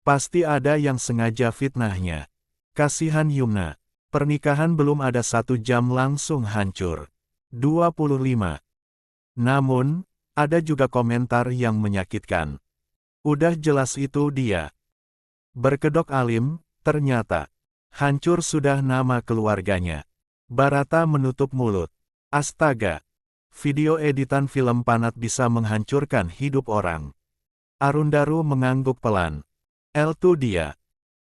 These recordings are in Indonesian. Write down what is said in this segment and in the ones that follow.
Pasti ada yang sengaja fitnahnya. Kasihan Yumna. Pernikahan belum ada 1 jam langsung hancur. 25. Namun, ada juga komentar yang menyakitkan. Udah jelas itu dia. Berkedok alim, ternyata. Hancur sudah nama keluarganya. Barata menutup mulut. Astaga. Video editan film Panat bisa menghancurkan hidup orang. Arundaru mengangguk pelan. Itu dia.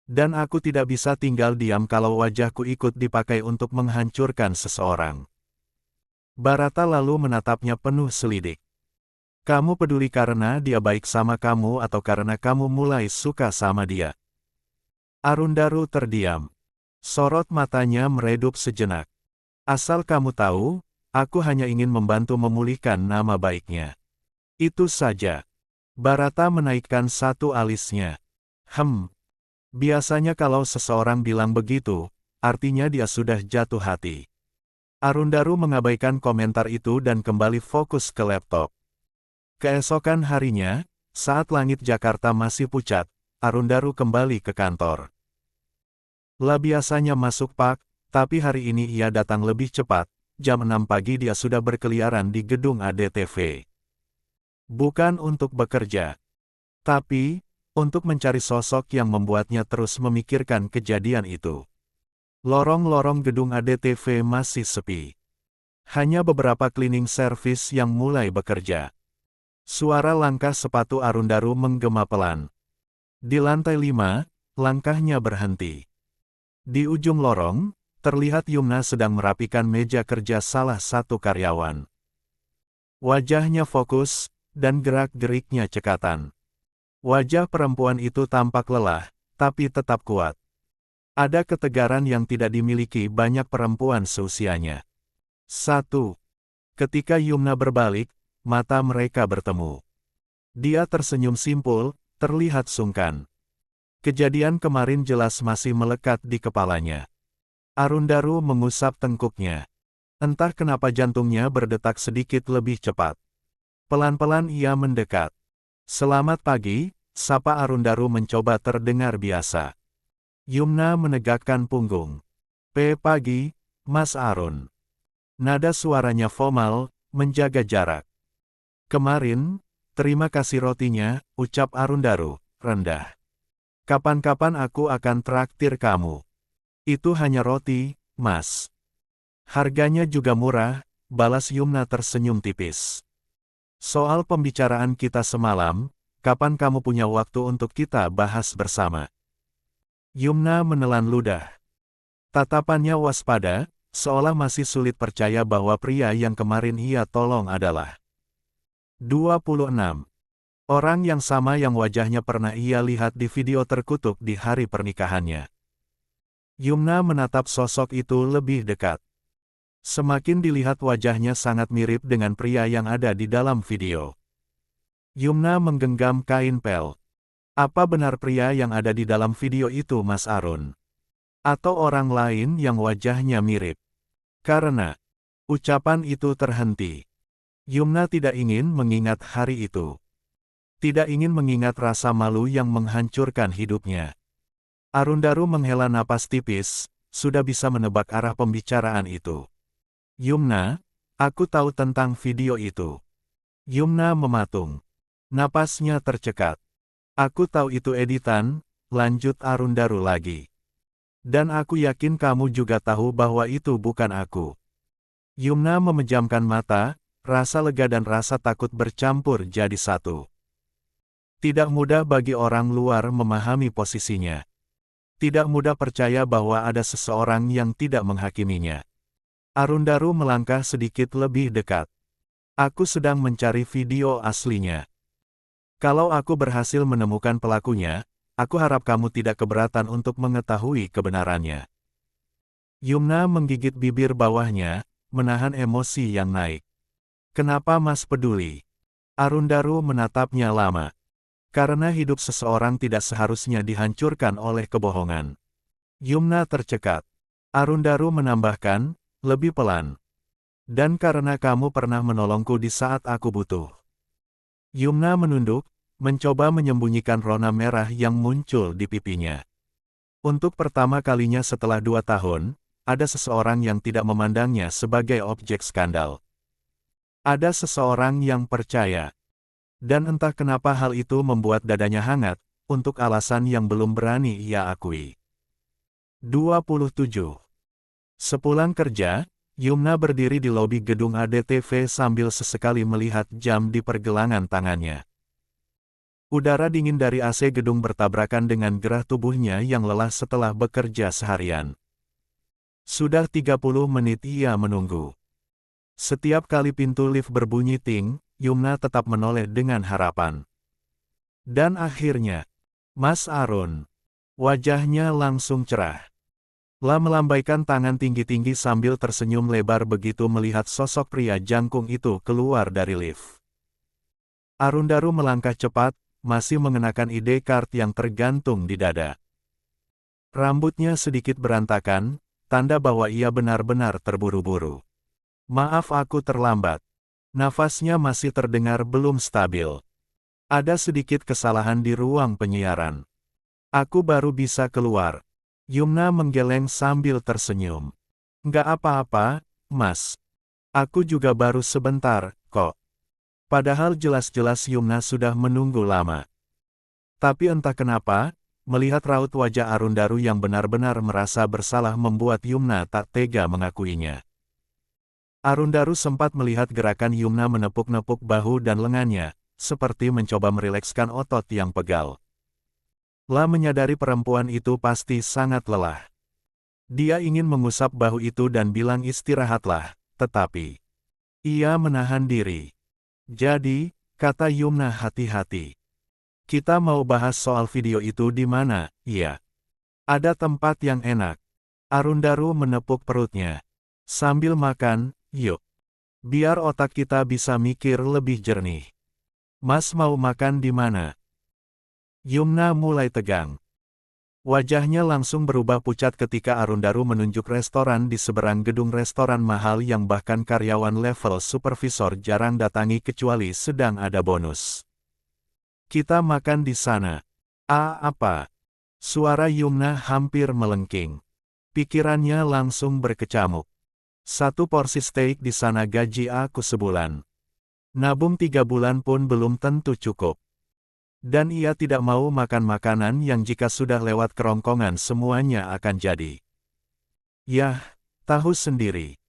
Dan aku tidak bisa tinggal diam kalau wajahku ikut dipakai untuk menghancurkan seseorang. Barata lalu menatapnya penuh selidik. Kamu peduli karena dia baik sama kamu atau karena kamu mulai suka sama dia? Arundaru terdiam. Sorot matanya meredup sejenak. Asal kamu tahu, aku hanya ingin membantu memulihkan nama baiknya. Itu saja. Barata menaikkan satu alisnya. Biasanya kalau seseorang bilang begitu, artinya dia sudah jatuh hati. Arundaru mengabaikan komentar itu dan kembali fokus ke laptop. Keesokan harinya, saat langit Jakarta masih pucat, Arundaru kembali ke kantor. Biasanya masuk Pak, tapi hari ini ia datang lebih cepat, jam 6 pagi dia sudah berkeliaran di gedung ADTV. Bukan untuk bekerja, tapi untuk mencari sosok yang membuatnya terus memikirkan kejadian itu. Lorong-lorong gedung ADTV masih sepi. Hanya beberapa cleaning service yang mulai bekerja. Suara langkah sepatu Arundaru menggema pelan. Di lantai 5, langkahnya berhenti. Di ujung lorong, terlihat Yumna sedang merapikan meja kerja salah satu karyawan. Wajahnya fokus, dan gerak-geriknya cekatan. Wajah perempuan itu tampak lelah, tapi tetap kuat. Ada ketegaran yang tidak dimiliki banyak perempuan seusianya. 1. Ketika Yumna berbalik, mata mereka bertemu. Dia tersenyum simpul, terlihat sungkan. Kejadian kemarin jelas masih melekat di kepalanya. Arundaru mengusap tengkuknya. Entah kenapa jantungnya berdetak sedikit lebih cepat. Pelan-pelan ia mendekat. Selamat pagi, sapa Arundaru mencoba terdengar biasa. Yumna menegakkan punggung. Pagi, Mas Arun. Nada suaranya formal, menjaga jarak. Kemarin, terima kasih rotinya, ucap Arundaru, rendah. Kapan-kapan aku akan traktir kamu. Itu hanya roti, Mas. Harganya juga murah, balas Yumna tersenyum tipis. Soal pembicaraan kita semalam, kapan kamu punya waktu untuk kita bahas bersama? Yumna menelan ludah. Tatapannya waspada, seolah masih sulit percaya bahwa pria yang kemarin ia tolong adalah 26. Orang yang sama yang wajahnya pernah ia lihat di video terkutuk di hari pernikahannya. Yumna menatap sosok itu lebih dekat. Semakin dilihat wajahnya sangat mirip dengan pria yang ada di dalam video. Yumna menggenggam kain pel. Apa benar pria yang ada di dalam video itu Mas Arun? Atau orang lain yang wajahnya mirip? Karena ucapan itu terhenti. Yumna tidak ingin mengingat hari itu. Tidak ingin mengingat rasa malu yang menghancurkan hidupnya. Arundaru menghela napas tipis, sudah bisa menebak arah pembicaraan itu. Yumna, aku tahu tentang video itu. Yumna mematung. Napasnya tercekat. Aku tahu itu editan, lanjut Arundaru lagi. Dan aku yakin kamu juga tahu bahwa itu bukan aku. Yumna memejamkan mata, rasa lega dan rasa takut bercampur jadi satu. Tidak mudah bagi orang luar memahami posisinya. Tidak mudah percaya bahwa ada seseorang yang tidak menghakiminya. Arundaru melangkah sedikit lebih dekat. Aku sedang mencari video aslinya. Kalau aku berhasil menemukan pelakunya, aku harap kamu tidak keberatan untuk mengetahui kebenarannya. Yumna menggigit bibir bawahnya, menahan emosi yang naik. Kenapa Mas peduli? Arundaru menatapnya lama. Karena hidup seseorang tidak seharusnya dihancurkan oleh kebohongan. Yumna tercekat. Arundaru menambahkan, lebih pelan. Dan karena kamu pernah menolongku di saat aku butuh. Yumna menunduk, mencoba menyembunyikan rona merah yang muncul di pipinya. Untuk pertama kalinya setelah 2 tahun, ada seseorang yang tidak memandangnya sebagai objek skandal. Ada seseorang yang percaya. Dan entah kenapa hal itu membuat dadanya hangat, untuk alasan yang belum berani ia akui. 27. Sepulang kerja, Yumna berdiri di lobi gedung ADTV sambil sesekali melihat jam di pergelangan tangannya. Udara dingin dari AC gedung bertabrakan dengan gerah tubuhnya yang lelah setelah bekerja seharian. Sudah 30 menit ia menunggu. Setiap kali pintu lift berbunyi ting, Yumna tetap menoleh dengan harapan. Dan akhirnya, Mas Arun. Wajahnya langsung cerah. La melambaikan tangan tinggi-tinggi sambil tersenyum lebar begitu melihat sosok pria jangkung itu keluar dari lift. Arundaru melangkah cepat, masih mengenakan ID card yang tergantung di dada. Rambutnya sedikit berantakan, tanda bahwa ia benar-benar terburu-buru. Maaf aku terlambat. Nafasnya masih terdengar belum stabil. Ada sedikit kesalahan di ruang penyiaran. Aku baru bisa keluar. Yumna menggeleng sambil tersenyum. Nggak apa-apa, Mas. Aku juga baru sebentar, kok. Padahal jelas-jelas Yumna sudah menunggu lama. Tapi entah kenapa, melihat raut wajah Arundaru yang benar-benar merasa bersalah membuat Yumna tak tega mengakuinya. Arundaru sempat melihat gerakan Yumna menepuk-nepuk bahu dan lengannya, seperti mencoba merilekskan otot yang pegal. La menyadari perempuan itu pasti sangat lelah. Dia ingin mengusap bahu itu dan bilang istirahatlah, tetapi ia menahan diri. Jadi, kata Yumna hati-hati. Kita mau bahas soal video itu di mana, iya? Ada tempat yang enak. Arundaru menepuk perutnya. Sambil makan, yuk. Biar otak kita bisa mikir lebih jernih. Mas mau makan di mana? Yumna mulai tegang. Wajahnya langsung berubah pucat ketika Arundaru menunjuk restoran di seberang gedung restoran mahal yang bahkan karyawan level supervisor jarang datangi kecuali sedang ada bonus. Kita makan di sana. Apa? Suara Yumna hampir melengking. Pikirannya langsung berkecamuk. 1 porsi steak di sana gaji aku sebulan. Nabung 3 bulan pun belum tentu cukup. Dan ia tidak mau makan makanan yang jika sudah lewat kerongkongan semuanya akan jadi. Yah, tahu sendiri.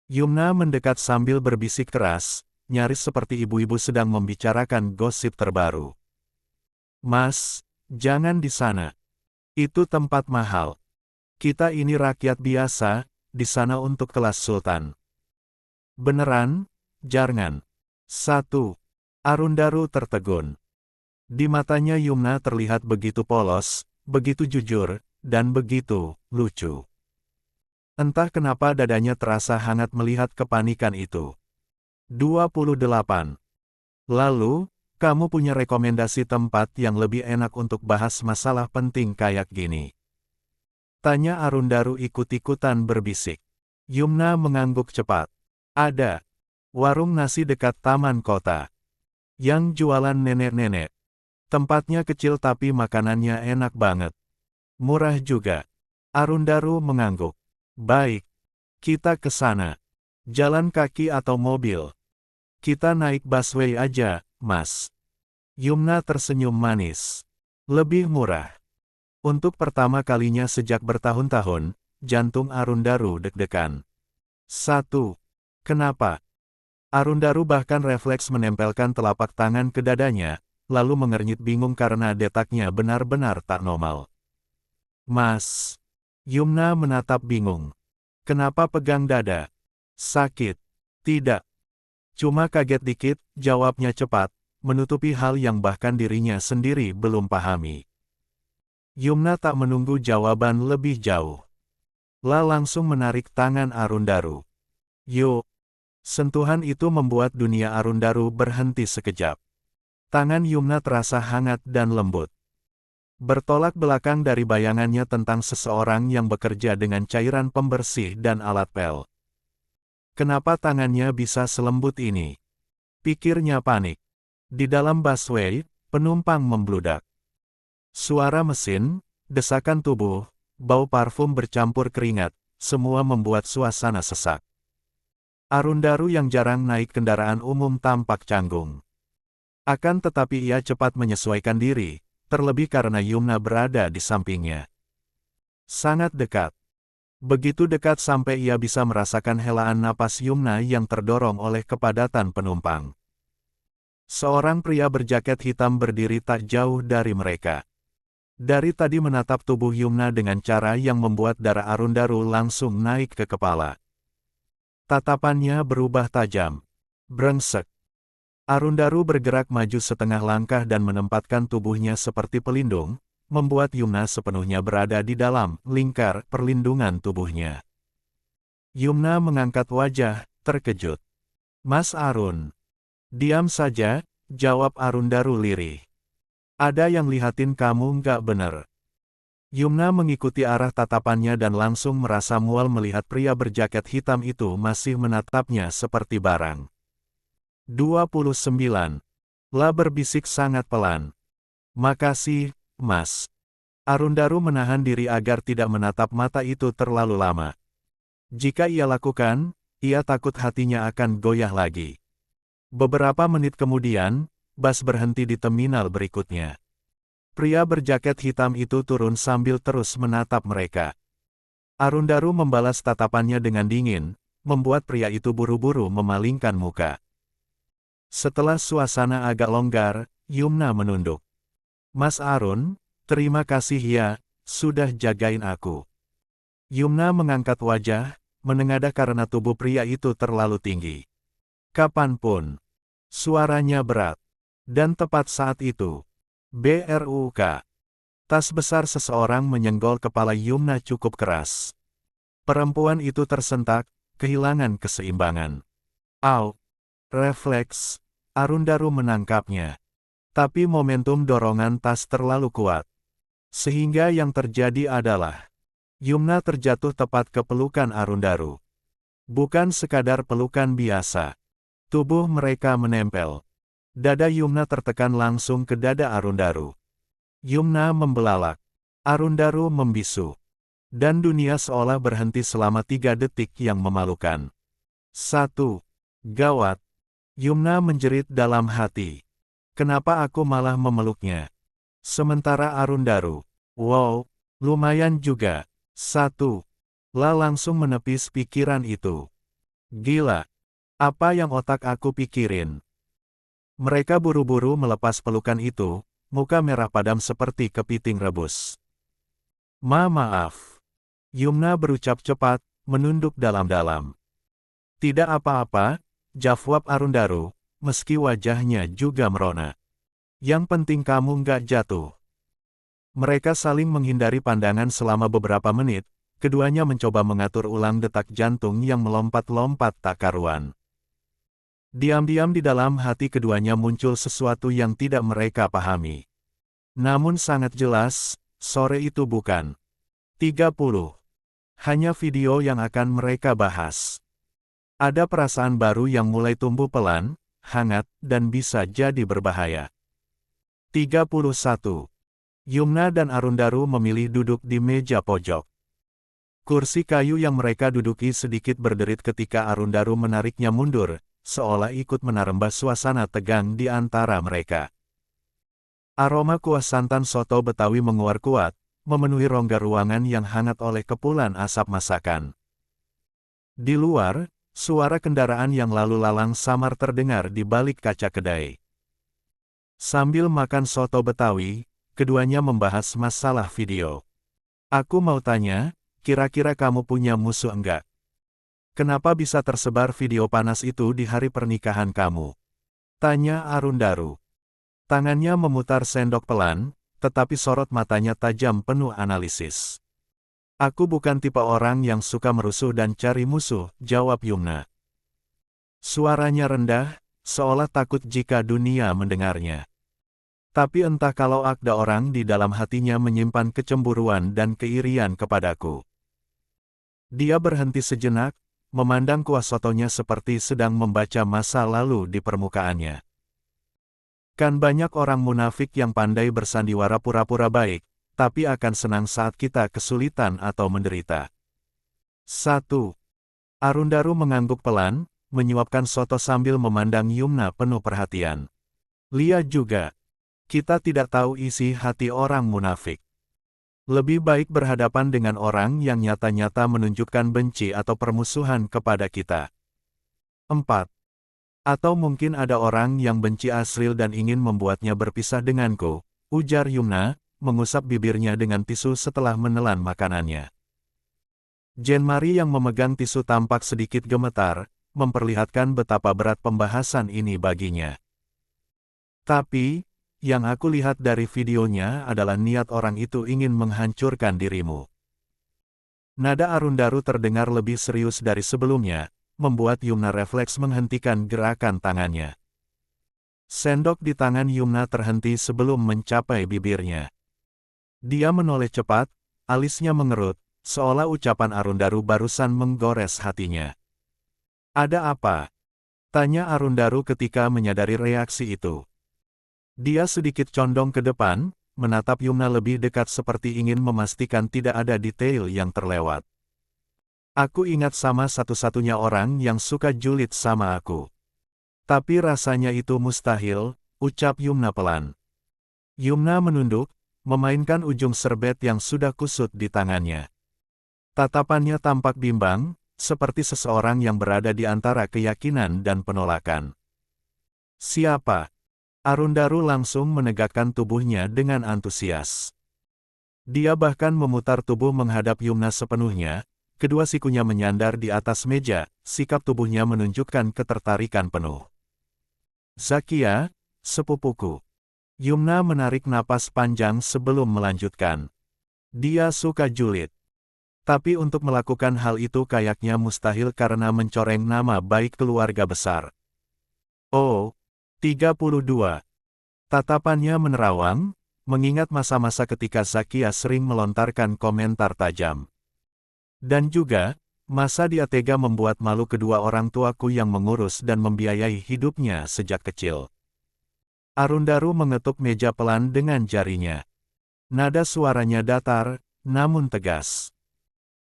Yumna mendekat sambil berbisik keras, nyaris seperti ibu-ibu sedang membicarakan gosip terbaru. Mas, jangan di sana. Itu tempat mahal. Kita ini rakyat biasa, di sana untuk kelas sultan. Beneran? Jangan. 1. Arundaru tertegun. Di matanya Yumna terlihat begitu polos, begitu jujur, dan begitu lucu. Entah kenapa dadanya terasa hangat melihat kepanikan itu. 28. Lalu, kamu punya rekomendasi tempat yang lebih enak untuk bahas masalah penting kayak gini? Tanya Arundaru ikut-ikutan berbisik. Yumna mengangguk cepat. Ada. Warung nasi dekat taman kota. Yang jualan nenek-nenek. Tempatnya kecil tapi makanannya enak banget. Murah juga. Arundaru mengangguk. Baik. Kita ke sana. Jalan kaki atau mobil? Kita naik busway aja, Mas. Yumna tersenyum manis. Lebih murah. Untuk pertama kalinya sejak bertahun-tahun, jantung Arundaru deg-degan. 1. Kenapa? Arundaru bahkan refleks menempelkan telapak tangan ke dadanya, lalu mengernyit bingung karena detaknya benar-benar tak normal. Mas. Yumna menatap bingung. Kenapa pegang dada? Sakit? Tidak. Cuma kaget dikit, jawabnya cepat, menutupi hal yang bahkan dirinya sendiri belum pahami. Yumna tak menunggu jawaban lebih jauh. La langsung menarik tangan Arundaru. Yuk. Sentuhan itu membuat dunia Arundaru berhenti sekejap. Tangan Yumna terasa hangat dan lembut. Bertolak belakang dari bayangannya tentang seseorang yang bekerja dengan cairan pembersih dan alat pel. Kenapa tangannya bisa selembut ini? Pikirnya panik. Di dalam busway, Penumpang membludak. Suara mesin, desakan tubuh, bau parfum bercampur keringat, semua membuat suasana sesak. Arundaru yang jarang naik kendaraan umum tampak canggung. Akan tetapi ia cepat menyesuaikan diri, terlebih karena Yumna berada di sampingnya. Sangat dekat. Begitu dekat sampai ia bisa merasakan helaan napas Yumna yang terdorong oleh kepadatan penumpang. Seorang pria berjaket hitam berdiri tak jauh dari mereka. Dari tadi menatap tubuh Yumna dengan cara yang membuat darah Arundaru langsung naik ke kepala. Tatapannya berubah tajam. Brengsek. Arundaru bergerak maju setengah langkah dan menempatkan tubuhnya seperti pelindung, membuat Yumna sepenuhnya berada di dalam lingkar perlindungan tubuhnya. Yumna mengangkat wajah, terkejut. Mas Arun. Diam saja, jawab Arundaru lirih. Ada yang lihatin kamu nggak bener. Yumna mengikuti arah tatapannya dan langsung merasa mual melihat pria berjaket hitam itu masih menatapnya seperti barang. 29. La berbisik sangat pelan. Makasih, Mas. Arundaru menahan diri agar tidak menatap mata itu terlalu lama. Jika ia lakukan, ia takut hatinya akan goyah lagi. Beberapa menit kemudian, bus berhenti di terminal berikutnya. Pria berjaket hitam itu turun sambil terus menatap mereka. Arundaru membalas tatapannya dengan dingin, membuat pria itu buru-buru memalingkan muka. Setelah suasana agak longgar, Yumna menunduk. Mas Arun, terima kasih ya, sudah jagain aku. Yumna mengangkat wajah, menengadah karena tubuh pria itu terlalu tinggi. Kapanpun. Suaranya berat. Dan tepat saat itu, BRUK. Tas besar seseorang menyenggol kepala Yumna cukup keras. Perempuan itu tersentak, kehilangan keseimbangan. Au! Refleks, Arundaru menangkapnya. Tapi momentum dorongan tas terlalu kuat. Sehingga yang terjadi adalah, Yumna terjatuh tepat ke pelukan Arundaru. Bukan sekadar pelukan biasa. Tubuh mereka menempel. Dada Yumna tertekan langsung ke dada Arundaru. Yumna membelalak. Arundaru membisu. Dan dunia seolah berhenti selama 3 detik yang memalukan. 1. Gawat. Yumna menjerit dalam hati. Kenapa aku malah memeluknya? Sementara Arundaru, wow, lumayan juga. 1. La langsung menepis pikiran itu. Gila. Apa yang otak aku pikirin? Mereka buru-buru melepas pelukan itu, muka merah padam seperti kepiting rebus. Maaf. Yumna berucap cepat, menunduk dalam-dalam. Tidak apa-apa, jawab Arundaru, meski wajahnya juga merona. Yang penting kamu nggak jatuh. Mereka saling menghindari pandangan selama beberapa menit, keduanya mencoba mengatur ulang detak jantung yang melompat-lompat tak karuan. Diam-diam di dalam hati keduanya muncul sesuatu yang tidak mereka pahami. Namun sangat jelas, sore itu bukan 30. Hanya video yang akan mereka bahas. Ada perasaan baru yang mulai tumbuh pelan, hangat, dan bisa jadi berbahaya. 31. Yumna dan Arundaru memilih duduk di meja pojok. Kursi kayu yang mereka duduki sedikit berderit ketika Arundaru menariknya mundur, seolah ikut menarembah suasana tegang di antara mereka. Aroma kuah santan soto Betawi menguar kuat, memenuhi rongga ruangan yang hangat oleh kepulan asap masakan. Di luar, suara kendaraan yang lalu lalang samar terdengar di balik kaca kedai. Sambil makan soto Betawi, keduanya membahas masalah video. Aku mau tanya, kira-kira kamu punya musuh enggak? Kenapa bisa tersebar video panas itu di hari pernikahan kamu? Tanya Arundaru. Tangannya memutar sendok pelan, tetapi sorot matanya tajam penuh analisis. Aku bukan tipe orang yang suka merusuh dan cari musuh, jawab Yumna. Suaranya rendah, seolah takut jika dunia mendengarnya. Tapi entah kalau ada orang di dalam hatinya menyimpan kecemburuan dan keirian kepadaku. Dia berhenti sejenak, memandang kuah sotonya seperti sedang membaca masa lalu di permukaannya. Kan banyak orang munafik yang pandai bersandiwara pura-pura baik, tapi akan senang saat kita kesulitan atau menderita. 1. Arundaru mengangguk pelan, menyuapkan soto sambil memandang Yumna penuh perhatian. Lihat juga, kita tidak tahu isi hati orang munafik. Lebih baik berhadapan dengan orang yang nyata-nyata menunjukkan benci atau permusuhan kepada kita. 4. Atau mungkin ada orang yang benci Asril dan ingin membuatnya berpisah denganku, ujar Yumna, mengusap bibirnya dengan tisu setelah menelan makanannya. Jean-Marie yang memegang tisu tampak sedikit gemetar, memperlihatkan betapa berat pembahasan ini baginya. Tapi, yang aku lihat dari videonya adalah niat orang itu ingin menghancurkan dirimu. Nada Arundaru terdengar lebih serius dari sebelumnya, membuat Yumna refleks menghentikan gerakan tangannya. Sendok di tangan Yumna terhenti sebelum mencapai bibirnya. Dia menoleh cepat, alisnya mengerut, seolah ucapan Arundaru barusan menggores hatinya. Ada apa? Tanya Arundaru ketika menyadari reaksi itu. Dia sedikit condong ke depan, menatap Yumna lebih dekat seperti ingin memastikan tidak ada detail yang terlewat. Aku ingat sama satu-satunya orang yang suka julid sama aku. Tapi rasanya itu mustahil, ucap Yumna pelan. Yumna menunduk, memainkan ujung serbet yang sudah kusut di tangannya. Tatapannya tampak bimbang, seperti seseorang yang berada di antara keyakinan dan penolakan. Siapa? Arundaru langsung menegakkan tubuhnya dengan antusias. Dia bahkan memutar tubuh menghadap Yumna sepenuhnya, kedua sikunya menyandar di atas meja, sikap tubuhnya menunjukkan ketertarikan penuh. Zakia, sepupuku. Yumna menarik napas panjang sebelum melanjutkan. Dia suka julid. Tapi untuk melakukan hal itu kayaknya mustahil karena mencoreng nama baik keluarga besar. Oh, 32. Tatapannya menerawang, mengingat masa-masa ketika Zakia sering melontarkan komentar tajam. Dan juga, masa dia tega membuat malu kedua orang tuaku yang mengurus dan membiayai hidupnya sejak kecil. Arundaru mengetuk meja pelan dengan jarinya. Nada suaranya datar, namun tegas.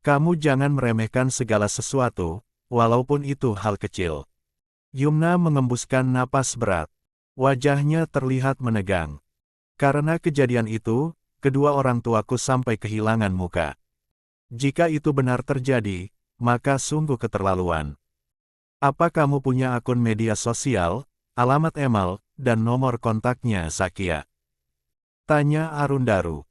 Kamu jangan meremehkan segala sesuatu, walaupun itu hal kecil. Yumna mengembuskan napas berat. Wajahnya terlihat menegang. Karena kejadian itu, kedua orang tuaku sampai kehilangan muka. Jika itu benar terjadi, maka sungguh keterlaluan. Apa kamu punya akun media sosial, alamat email, dan nomor kontaknya Zakia? Tanya Arundaru.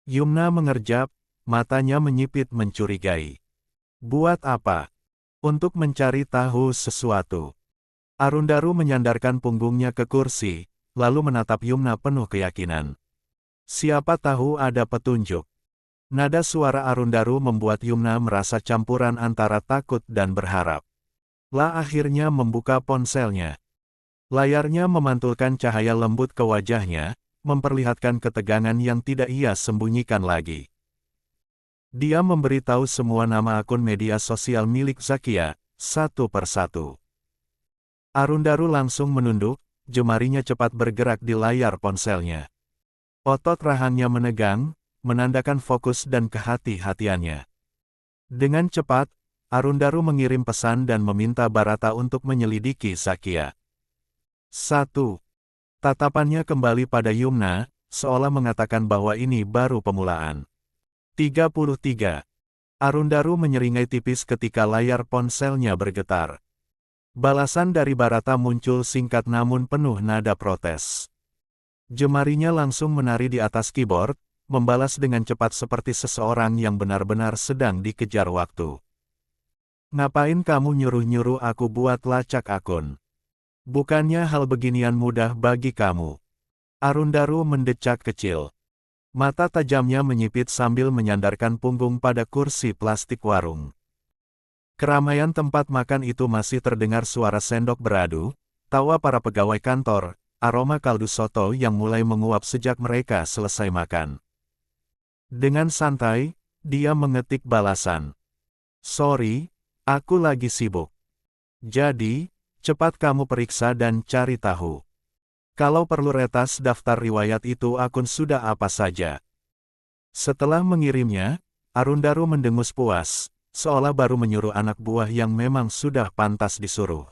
Yumna mengerjap, matanya menyipit mencurigai. Buat apa? Untuk mencari tahu sesuatu. Arundaru menyandarkan punggungnya ke kursi, lalu menatap Yumna penuh keyakinan. Siapa tahu ada petunjuk. Nada suara Arundaru membuat Yumna merasa campuran antara takut dan berharap. Akhirnya membuka ponselnya. Layarnya memantulkan cahaya lembut ke wajahnya, memperlihatkan ketegangan yang tidak ia sembunyikan lagi. Dia memberitahu semua nama akun media sosial milik Zakia, satu persatu. Arundaru langsung menunduk, jemarinya cepat bergerak di layar ponselnya. Otot rahangnya menegang, menandakan fokus dan kehati-hatiannya. Dengan cepat, Arundaru mengirim pesan dan meminta Barata untuk menyelidiki Zakia. 1. Tatapannya kembali pada Yumna, seolah mengatakan bahwa ini baru pemulaan. 33. Arundaru menyeringai tipis ketika layar ponselnya bergetar. Balasan dari Barata muncul singkat namun penuh nada protes. Jemarinya langsung menari di atas keyboard, membalas dengan cepat seperti seseorang yang benar-benar sedang dikejar waktu. Ngapain kamu nyuruh-nyuruh aku buat lacak akun? Bukannya hal beginian mudah bagi kamu. Arundaru mendecak kecil. Mata tajamnya menyipit sambil menyandarkan punggung pada kursi plastik warung. Keramaian tempat makan itu masih terdengar suara sendok beradu, tawa para pegawai kantor, aroma kaldu soto yang mulai menguap sejak mereka selesai makan. Dengan santai, dia mengetik balasan. Sorry, aku lagi sibuk. Jadi, cepat kamu periksa dan cari tahu. Kalau perlu retas daftar riwayat itu akun sudah apa saja. Setelah mengirimnya, Arundaru mendengus puas, seolah baru menyuruh anak buah yang memang sudah pantas disuruh.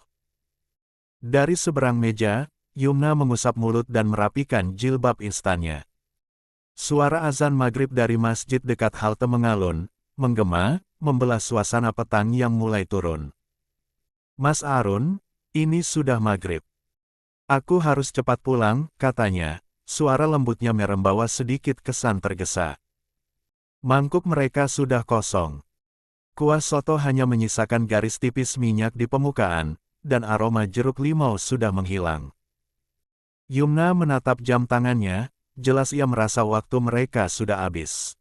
Dari seberang meja, Yumna mengusap mulut dan merapikan jilbab instannya. Suara azan maghrib dari masjid dekat halte mengalun, menggema, membelah suasana petang yang mulai turun. Mas Arun, ini sudah maghrib. Aku harus cepat pulang, katanya. Suara lembutnya merembawa sedikit kesan tergesa. Mangkuk mereka sudah kosong. Kuah soto hanya menyisakan garis tipis minyak di permukaan, dan aroma jeruk limau sudah menghilang. Yumna menatap jam tangannya, jelas ia merasa waktu mereka sudah habis.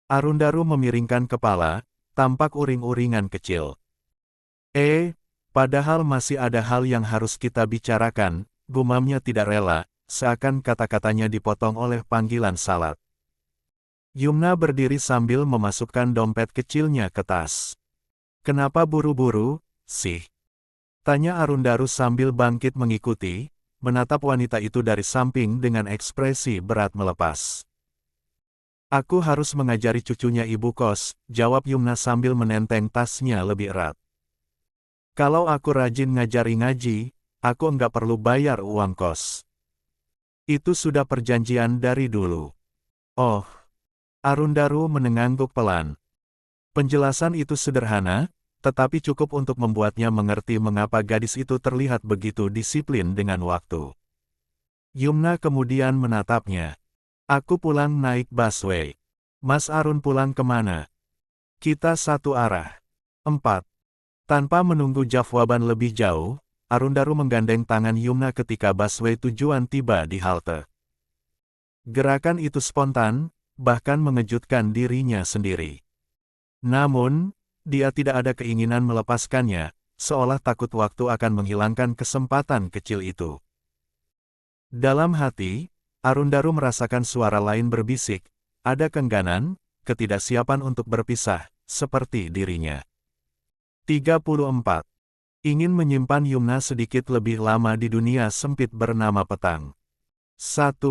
Arundaru memiringkan kepala, tampak uring-uringan kecil. Padahal masih ada hal yang harus kita bicarakan, gumamnya tidak rela, seakan kata-katanya dipotong oleh panggilan salat. Yumna berdiri sambil memasukkan dompet kecilnya ke tas. Kenapa buru-buru, sih? Tanya Arundaru sambil bangkit mengikuti, menatap wanita itu dari samping dengan ekspresi berat melepas. Aku harus mengajari cucunya ibu kos, jawab Yumna sambil menenteng tasnya lebih erat. Kalau aku rajin ngajari ngaji, aku enggak perlu bayar uang kos. Itu sudah perjanjian dari dulu. Oh. Arundaru menengangguk pelan. Penjelasan itu sederhana, tetapi cukup untuk membuatnya mengerti mengapa gadis itu terlihat begitu disiplin dengan waktu. Yumna kemudian menatapnya. Aku pulang naik busway. Mas Arun pulang kemana? Kita satu arah. 4. Tanpa menunggu jawaban lebih jauh, Arundaru menggandeng tangan Yumna ketika busway tujuan tiba di halte. Gerakan itu spontan, bahkan mengejutkan dirinya sendiri. Namun, dia tidak ada keinginan melepaskannya, seolah takut waktu akan menghilangkan kesempatan kecil itu. Dalam hati, Arundaru merasakan suara lain berbisik, ada keengganan, ketidaksiapan untuk berpisah, seperti dirinya. 34. Ingin menyimpan Yumna sedikit lebih lama di dunia sempit bernama petang. 1.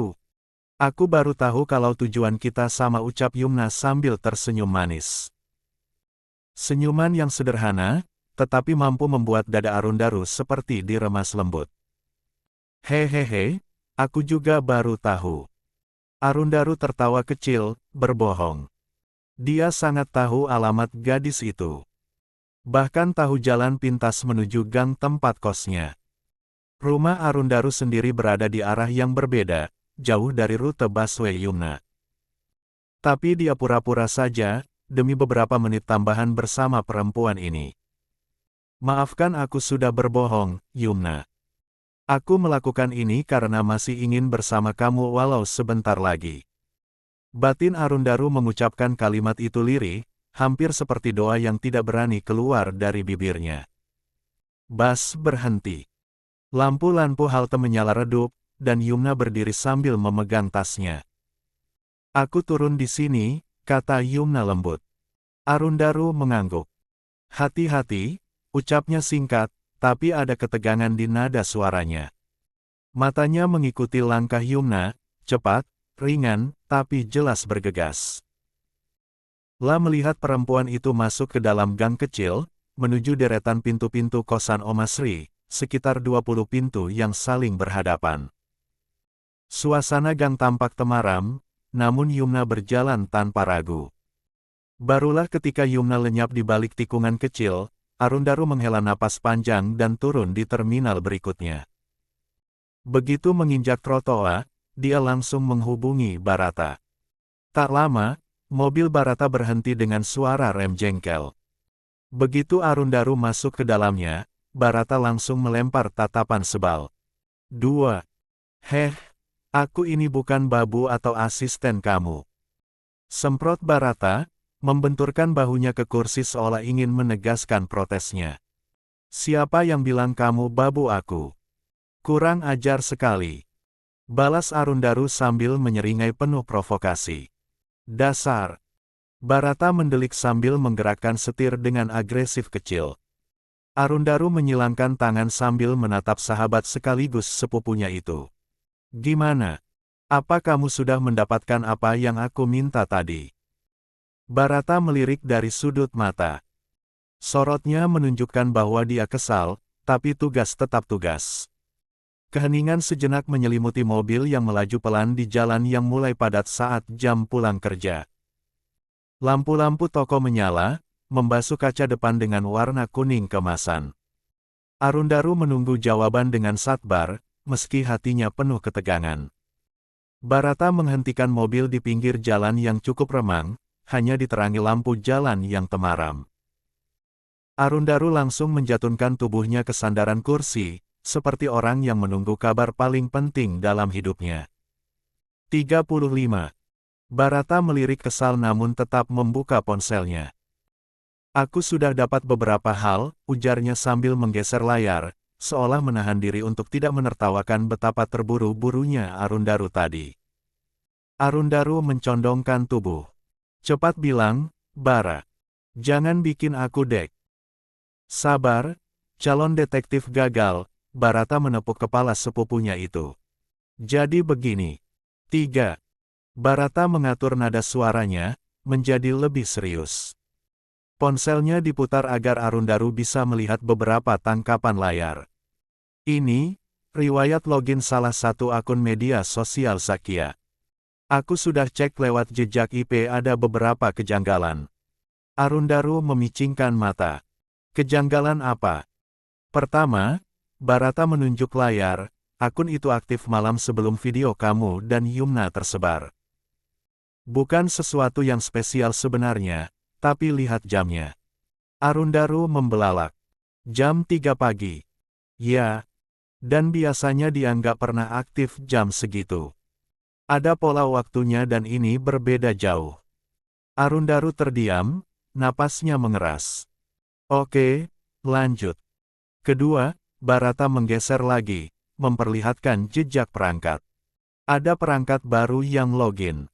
Aku baru tahu kalau tujuan kita sama, ucap Yumna sambil tersenyum manis. Senyuman yang sederhana, tetapi mampu membuat dada Arundaru seperti diremas lembut. Hehehe, aku juga baru tahu. Arundaru tertawa kecil, berbohong. Dia sangat tahu alamat gadis itu. Bahkan tahu jalan pintas menuju gang tempat kosnya. Rumah Arundaru sendiri berada di arah yang berbeda, jauh dari rute busway Yumna. Tapi dia pura-pura saja, demi beberapa menit tambahan bersama perempuan ini. Maafkan aku sudah berbohong, Yumna. Aku melakukan ini karena masih ingin bersama kamu walau sebentar lagi. Batin Arundaru mengucapkan kalimat itu lirih, hampir seperti doa yang tidak berani keluar dari bibirnya. Bus berhenti. Lampu-lampu halte menyala redup, dan Yumna berdiri sambil memegang tasnya. Aku turun di sini, kata Yumna lembut. Arundaru mengangguk. Hati-hati, ucapnya singkat, tapi ada ketegangan di nada suaranya. Matanya mengikuti langkah Yumna, cepat, ringan, tapi jelas bergegas. La melihat perempuan itu masuk ke dalam gang kecil, menuju deretan pintu-pintu kosan Oma Sri, sekitar 20 pintu yang saling berhadapan. Suasana gang tampak temaram, namun Yumna berjalan tanpa ragu. Barulah ketika Yumna lenyap di balik tikungan kecil, Arundaru menghela napas panjang dan turun di terminal berikutnya. Begitu menginjak trotoar, dia langsung menghubungi Barata. Tak lama, mobil Barata berhenti dengan suara rem jengkel. Begitu Arundaru masuk ke dalamnya, Barata langsung melempar tatapan sebal. 2. Aku ini bukan babu atau asisten kamu. Semprot Barata, membenturkan bahunya ke kursi seolah ingin menegaskan protesnya. Siapa yang bilang kamu babu aku? Kurang ajar sekali. Balas Arundaru sambil menyeringai penuh provokasi. Dasar. Barata mendelik sambil menggerakkan setir dengan agresif kecil. Arundaru menyilangkan tangan sambil menatap sahabat sekaligus sepupunya itu. Gimana? Apa kamu sudah mendapatkan apa yang aku minta tadi? Barata melirik dari sudut mata. Sorotnya menunjukkan bahwa dia kesal, tapi tugas tetap tugas. Keheningan sejenak menyelimuti mobil yang melaju pelan di jalan yang mulai padat saat jam pulang kerja. Lampu-lampu toko menyala, membasuh kaca depan dengan warna kuning kemasan. Arundaru menunggu jawaban dengan sabar, meski hatinya penuh ketegangan. Barata menghentikan mobil di pinggir jalan yang cukup remang, hanya diterangi lampu jalan yang temaram. Arundaru langsung menjatuhkan tubuhnya ke sandaran kursi, seperti orang yang menunggu kabar paling penting dalam hidupnya. 35. Barata melirik kesal namun tetap membuka ponselnya. Aku sudah dapat beberapa hal, ujarnya sambil menggeser layar, seolah menahan diri untuk tidak menertawakan betapa terburu-burunya Arundaru tadi. Arundaru mencondongkan tubuh. Cepat bilang, Bara. Jangan bikin aku dek. Sabar, calon detektif gagal, Barata menepuk kepala sepupunya itu. Jadi begini. 3. Barata mengatur nada suaranya, menjadi lebih serius. Ponselnya diputar agar Arundaru bisa melihat beberapa tangkapan layar. Ini, riwayat login salah satu akun media sosial Zakia. Aku sudah cek lewat jejak IP ada beberapa kejanggalan. Arundaru memicingkan mata. Kejanggalan apa? Pertama, Barata menunjuk layar, akun itu aktif malam sebelum video kamu dan Yumna tersebar. Bukan sesuatu yang spesial sebenarnya, tapi lihat jamnya. Arundaru membelalak. Jam 3 pagi. Ya, dan biasanya dia nggak pernah aktif jam segitu. Ada pola waktunya dan ini berbeda jauh. Arundaru terdiam, napasnya mengeras. Oke, lanjut. Kedua, Barata menggeser lagi, memperlihatkan jejak perangkat. Ada perangkat baru yang login.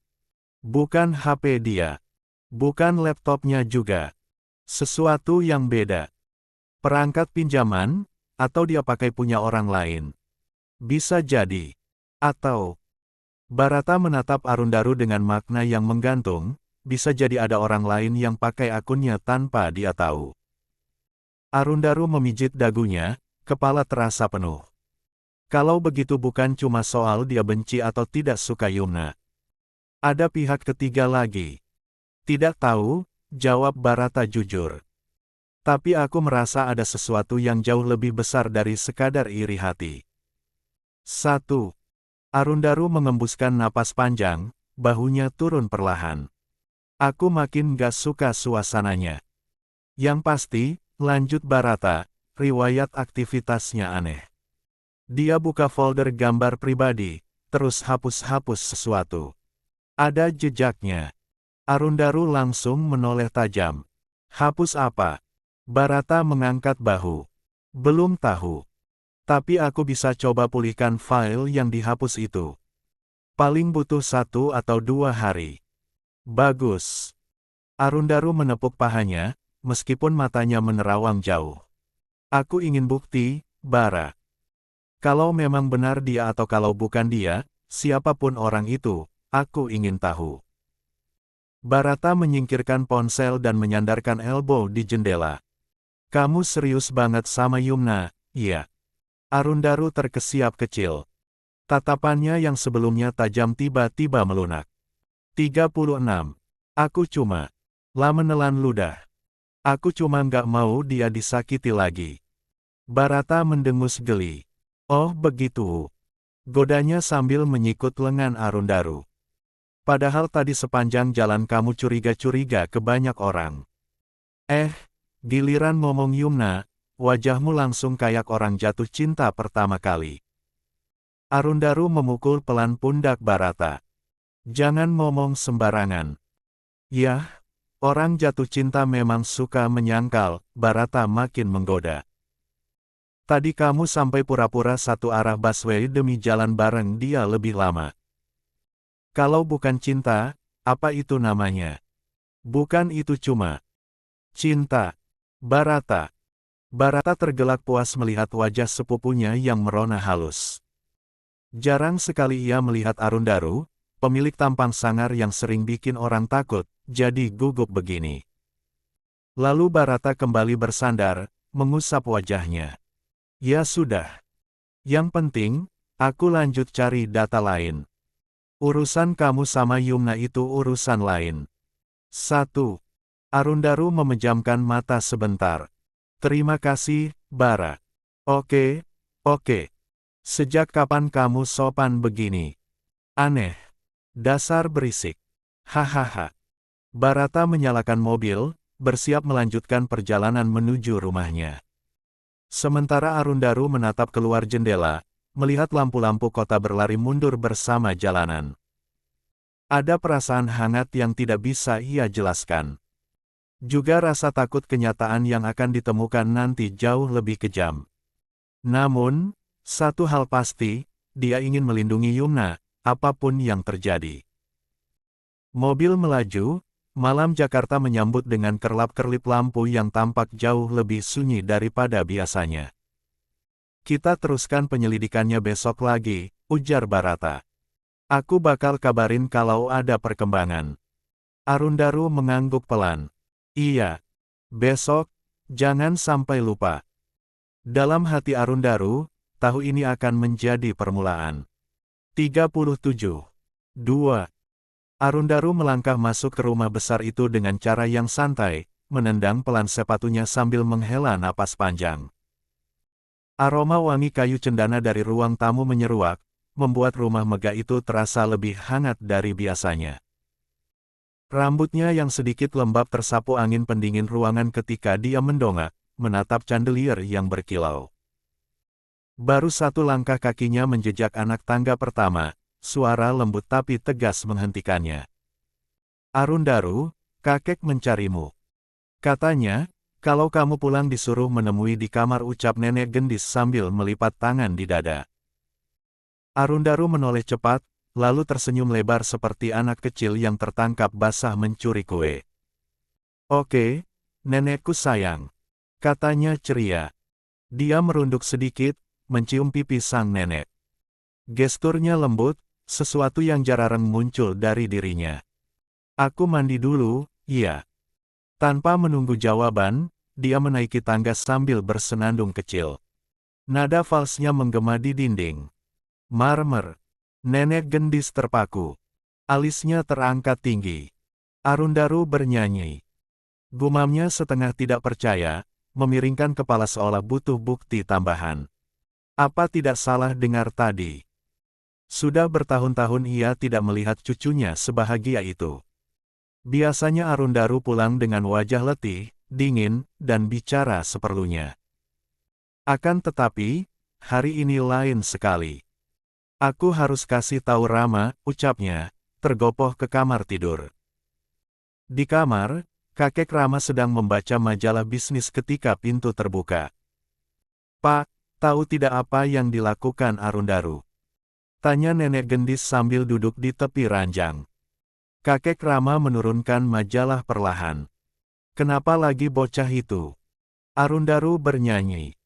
Bukan HP dia. Bukan laptopnya juga. Sesuatu yang beda. Perangkat pinjaman, atau dia pakai punya orang lain. Bisa jadi. Atau, Barata menatap Arundaru dengan makna yang menggantung, bisa jadi ada orang lain yang pakai akunnya tanpa dia tahu. Arundaru memijit dagunya, kepala terasa penuh. Kalau begitu bukan cuma soal dia benci atau tidak suka Yumna. Ada pihak ketiga lagi. Tidak tahu, jawab Barata jujur. Tapi aku merasa ada sesuatu yang jauh lebih besar dari sekadar iri hati. 1. Arundaru mengembuskan napas panjang, bahunya turun perlahan. Aku makin gak suka suasananya. Yang pasti, lanjut Barata, riwayat aktivitasnya aneh. Dia buka folder gambar pribadi, terus hapus-hapus sesuatu. Ada jejaknya. Arundaru langsung menoleh tajam. Hapus apa? Barata mengangkat bahu. Belum tahu. Tapi aku bisa coba pulihkan file yang dihapus itu. Paling butuh 1 atau 2 hari. Bagus. Arundaru menepuk pahanya, meskipun matanya menerawang jauh. Aku ingin bukti, Bara. Kalau memang benar dia atau kalau bukan dia, siapapun orang itu, aku ingin tahu. Barata menyingkirkan ponsel dan menyandarkan elbow di jendela. Kamu serius banget sama Yumna, iya. Arundaru terkesiap kecil. Tatapannya yang sebelumnya tajam tiba-tiba melunak. 36. Aku cuma menelan ludah. Aku cuma nggak mau dia disakiti lagi. Barata mendengus geli. Oh begitu. Godanya sambil menyikut lengan Arundaru. Padahal tadi sepanjang jalan kamu curiga-curiga ke banyak orang. Giliran ngomong Yumna, wajahmu langsung kayak orang jatuh cinta pertama kali. Arundaru memukul pelan pundak Barata. Jangan ngomong sembarangan. Yah. Orang jatuh cinta memang suka menyangkal, Barata makin menggoda. Tadi kamu sampai pura-pura satu arah busway demi jalan bareng dia lebih lama. Kalau bukan cinta, apa itu namanya? Bukan itu cuma cinta. Barata. Barata tergelak puas melihat wajah sepupunya yang merona halus. Jarang sekali ia melihat Arundaru, pemilik tampang sangar yang sering bikin orang takut, jadi gugup begini. Lalu Barata kembali bersandar, mengusap wajahnya. Ya sudah. Yang penting, aku lanjut cari data lain. Urusan kamu sama Yumna itu urusan lain. 1. Arundaru memejamkan mata sebentar. Terima kasih, Bara. Oke, oke. Sejak kapan kamu sopan begini? Aneh. Dasar berisik. Hahaha. Barata menyalakan mobil, bersiap melanjutkan perjalanan menuju rumahnya. Sementara Arundaru menatap keluar jendela, melihat lampu-lampu kota berlari mundur bersama jalanan. Ada perasaan hangat yang tidak bisa ia jelaskan. Juga rasa takut kenyataan yang akan ditemukan nanti jauh lebih kejam. Namun, satu hal pasti, dia ingin melindungi Yumna, apapun yang terjadi. Mobil melaju, malam Jakarta menyambut dengan kerlap-kerlip lampu yang tampak jauh lebih sunyi daripada biasanya. Kita teruskan penyelidikannya besok lagi, ujar Barata. Aku bakal kabarin kalau ada perkembangan. Arundaru mengangguk pelan. Iya. Besok, jangan sampai lupa. Dalam hati Arundaru, tahun ini akan menjadi permulaan. 37. 2. Arundaru melangkah masuk ke rumah besar itu dengan cara yang santai, menendang pelan sepatunya sambil menghela napas panjang. Aroma wangi kayu cendana dari ruang tamu menyeruak, membuat rumah megah itu terasa lebih hangat dari biasanya. Rambutnya yang sedikit lembab tersapu angin pendingin ruangan ketika dia mendongak, menatap chandelier yang berkilau. Baru satu langkah kakinya menjejak anak tangga pertama, suara lembut tapi tegas menghentikannya. Arundaru, kakek mencarimu. Katanya, kalau kamu pulang disuruh menemui di kamar, ucap nenek gendis sambil melipat tangan di dada. Arundaru menoleh cepat, lalu tersenyum lebar seperti anak kecil yang tertangkap basah mencuri kue. Oke, nenekku sayang. Katanya ceria. Dia merunduk sedikit, mencium pipi sang nenek. Gesturnya lembut, sesuatu yang jarang muncul dari dirinya. Aku mandi dulu, iya. Tanpa menunggu jawaban, dia menaiki tangga sambil bersenandung kecil. Nada valsnya menggema di dinding. Marmer. Nenek gendis terpaku. Alisnya terangkat tinggi. Arundaru bernyanyi. Gumamnya setengah tidak percaya, memiringkan kepala seolah butuh bukti tambahan. Apa tidak salah dengar tadi? Sudah bertahun-tahun ia tidak melihat cucunya sebahagia itu. Biasanya Arundaru pulang dengan wajah letih, dingin, dan bicara seperlunya. Akan tetapi, hari ini lain sekali. Aku harus kasih tahu Rama, ucapnya, tergopoh ke kamar tidur. Di kamar, kakek Rama sedang membaca majalah bisnis ketika pintu terbuka. Pak, tahu tidak apa yang dilakukan Arundaru? Tanya nenek gendis sambil duduk di tepi ranjang. Kakek Rama menurunkan majalah perlahan. Kenapa lagi bocah itu? Arundaru bernyanyi.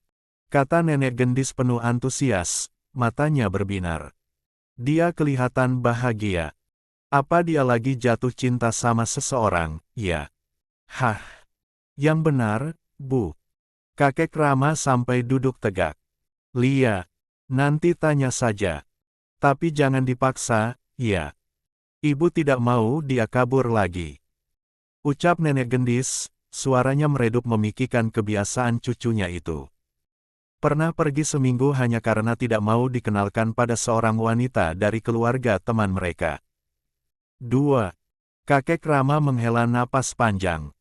Kata nenek gendis penuh antusias, matanya berbinar. Dia kelihatan bahagia. Apa dia lagi jatuh cinta sama seseorang, ya? Hah? Yang benar, Bu. Kakek Rama sampai duduk tegak. Lia, nanti tanya saja. Tapi jangan dipaksa, ya. Ibu tidak mau dia kabur lagi. Ucap nenek gendis, suaranya meredup memikirkan kebiasaan cucunya itu. Pernah pergi seminggu hanya karena tidak mau dikenalkan pada seorang wanita dari keluarga teman mereka. 2. Kakek Rama menghela napas panjang.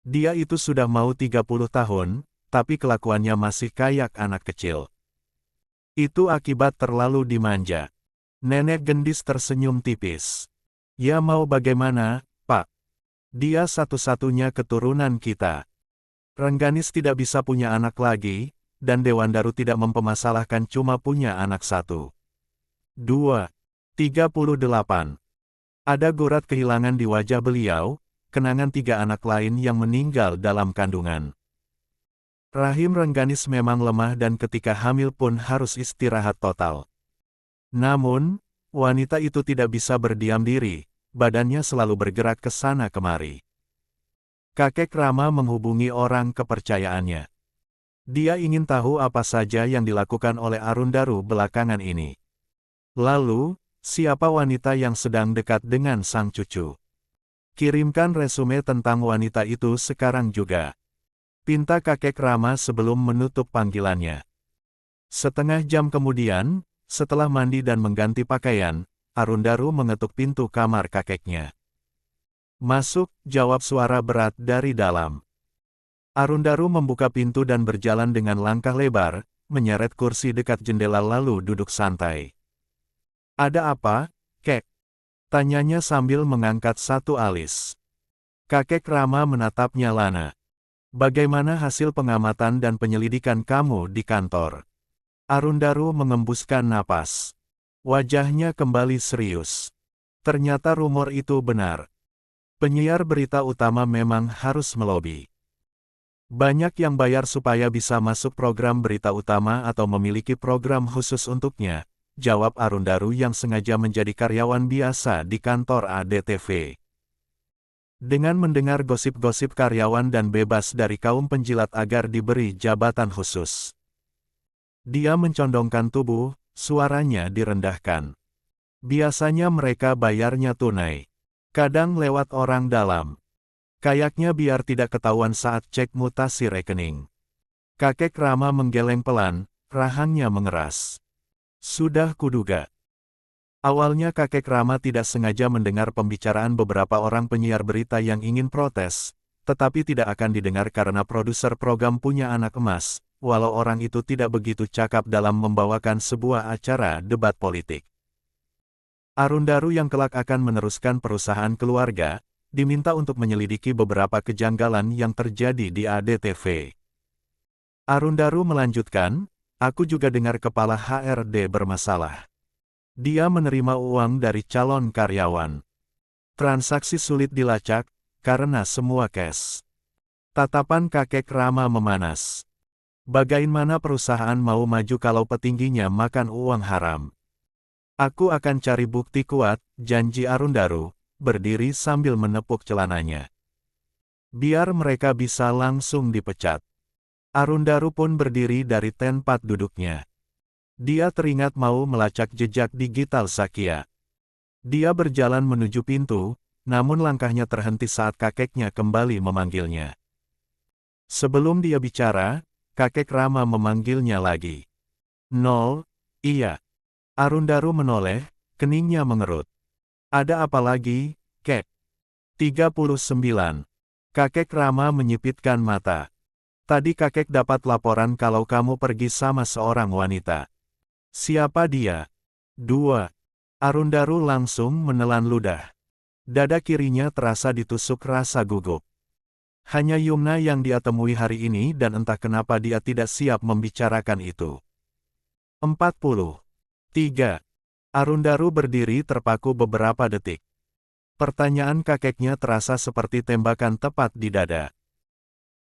Dia itu sudah mau 30 tahun, tapi kelakuannya masih kayak anak kecil. Itu akibat terlalu dimanja. Nenek gendis tersenyum tipis. Ya mau bagaimana, Pak? Dia satu-satunya keturunan kita. Rengganis tidak bisa punya anak lagi, dan Dewandaru tidak mempermasalahkan cuma punya anak satu. 2. 38. Ada gurat kehilangan di wajah beliau, kenangan 3 anak lain yang meninggal dalam kandungan. Rahim Rengganis memang lemah dan ketika hamil pun harus istirahat total. Namun, wanita itu tidak bisa berdiam diri, badannya selalu bergerak ke sana kemari. Kakek Rama menghubungi orang kepercayaannya. Dia ingin tahu apa saja yang dilakukan oleh Arundaru belakangan ini. Lalu, siapa wanita yang sedang dekat dengan sang cucu? Kirimkan resume tentang wanita itu sekarang juga. Pinta kakek Rama sebelum menutup panggilannya. Setengah jam kemudian, setelah mandi dan mengganti pakaian, Arundaru mengetuk pintu kamar kakeknya. Masuk, jawab suara berat dari dalam. Arundaru membuka pintu dan berjalan dengan langkah lebar, menyeret kursi dekat jendela lalu duduk santai. Ada apa, kek? Tanyanya sambil mengangkat satu alis. Kakek Rama menatapnya lana. Bagaimana hasil pengamatan dan penyelidikan kamu di kantor? Arundaru mengembuskan napas. Wajahnya kembali serius. Ternyata rumor itu benar. Penyiar berita utama memang harus melobi. Banyak yang bayar supaya bisa masuk program berita utama atau memiliki program khusus untuknya, jawab Arundaru yang sengaja menjadi karyawan biasa di kantor ADTV. Dengan mendengar gosip-gosip karyawan dan bebas dari kaum penjilat agar diberi jabatan khusus. Dia mencondongkan tubuh, suaranya direndahkan. Biasanya mereka bayarnya tunai. Kadang lewat orang dalam. Kayaknya biar tidak ketahuan saat cek mutasi rekening. Kakek Rama menggeleng pelan, rahangnya mengeras. Sudah kuduga. Awalnya kakek Rama tidak sengaja mendengar pembicaraan beberapa orang penyiar berita yang ingin protes, tetapi tidak akan didengar karena produser program punya anak emas, walau orang itu tidak begitu cakap dalam membawakan sebuah acara debat politik. Arundaru yang kelak akan meneruskan perusahaan keluarga, diminta untuk menyelidiki beberapa kejanggalan yang terjadi di ADTV. Arundaru melanjutkan, aku juga dengar kepala HRD bermasalah. Dia menerima uang dari calon karyawan. Transaksi sulit dilacak, karena semua cash. Tatapan kakek Rama memanas. Bagaimana perusahaan mau maju kalau petingginya makan uang haram? Aku akan cari bukti kuat, janji Arundaru, berdiri sambil menepuk celananya. Biar mereka bisa langsung dipecat. Arundaru pun berdiri dari tempat duduknya. Dia teringat mau melacak jejak digital Sakya. Dia berjalan menuju pintu, namun langkahnya terhenti saat kakeknya kembali memanggilnya. Sebelum dia bicara, kakek Rama memanggilnya lagi. "Nol, iya." Arundaru menoleh, keningnya mengerut. Ada apa lagi, kek? 39. Kakek Rama menyipitkan mata. Tadi kakek dapat laporan kalau kamu pergi sama seorang wanita. Siapa dia? 2. Arundaru langsung menelan ludah. Dada kirinya terasa ditusuk rasa gugup. Hanya Yumna yang dia temui hari ini dan entah kenapa dia tidak siap membicarakan itu. 40. 3. Arundaru berdiri terpaku beberapa detik. Pertanyaan kakeknya terasa seperti tembakan tepat di dada.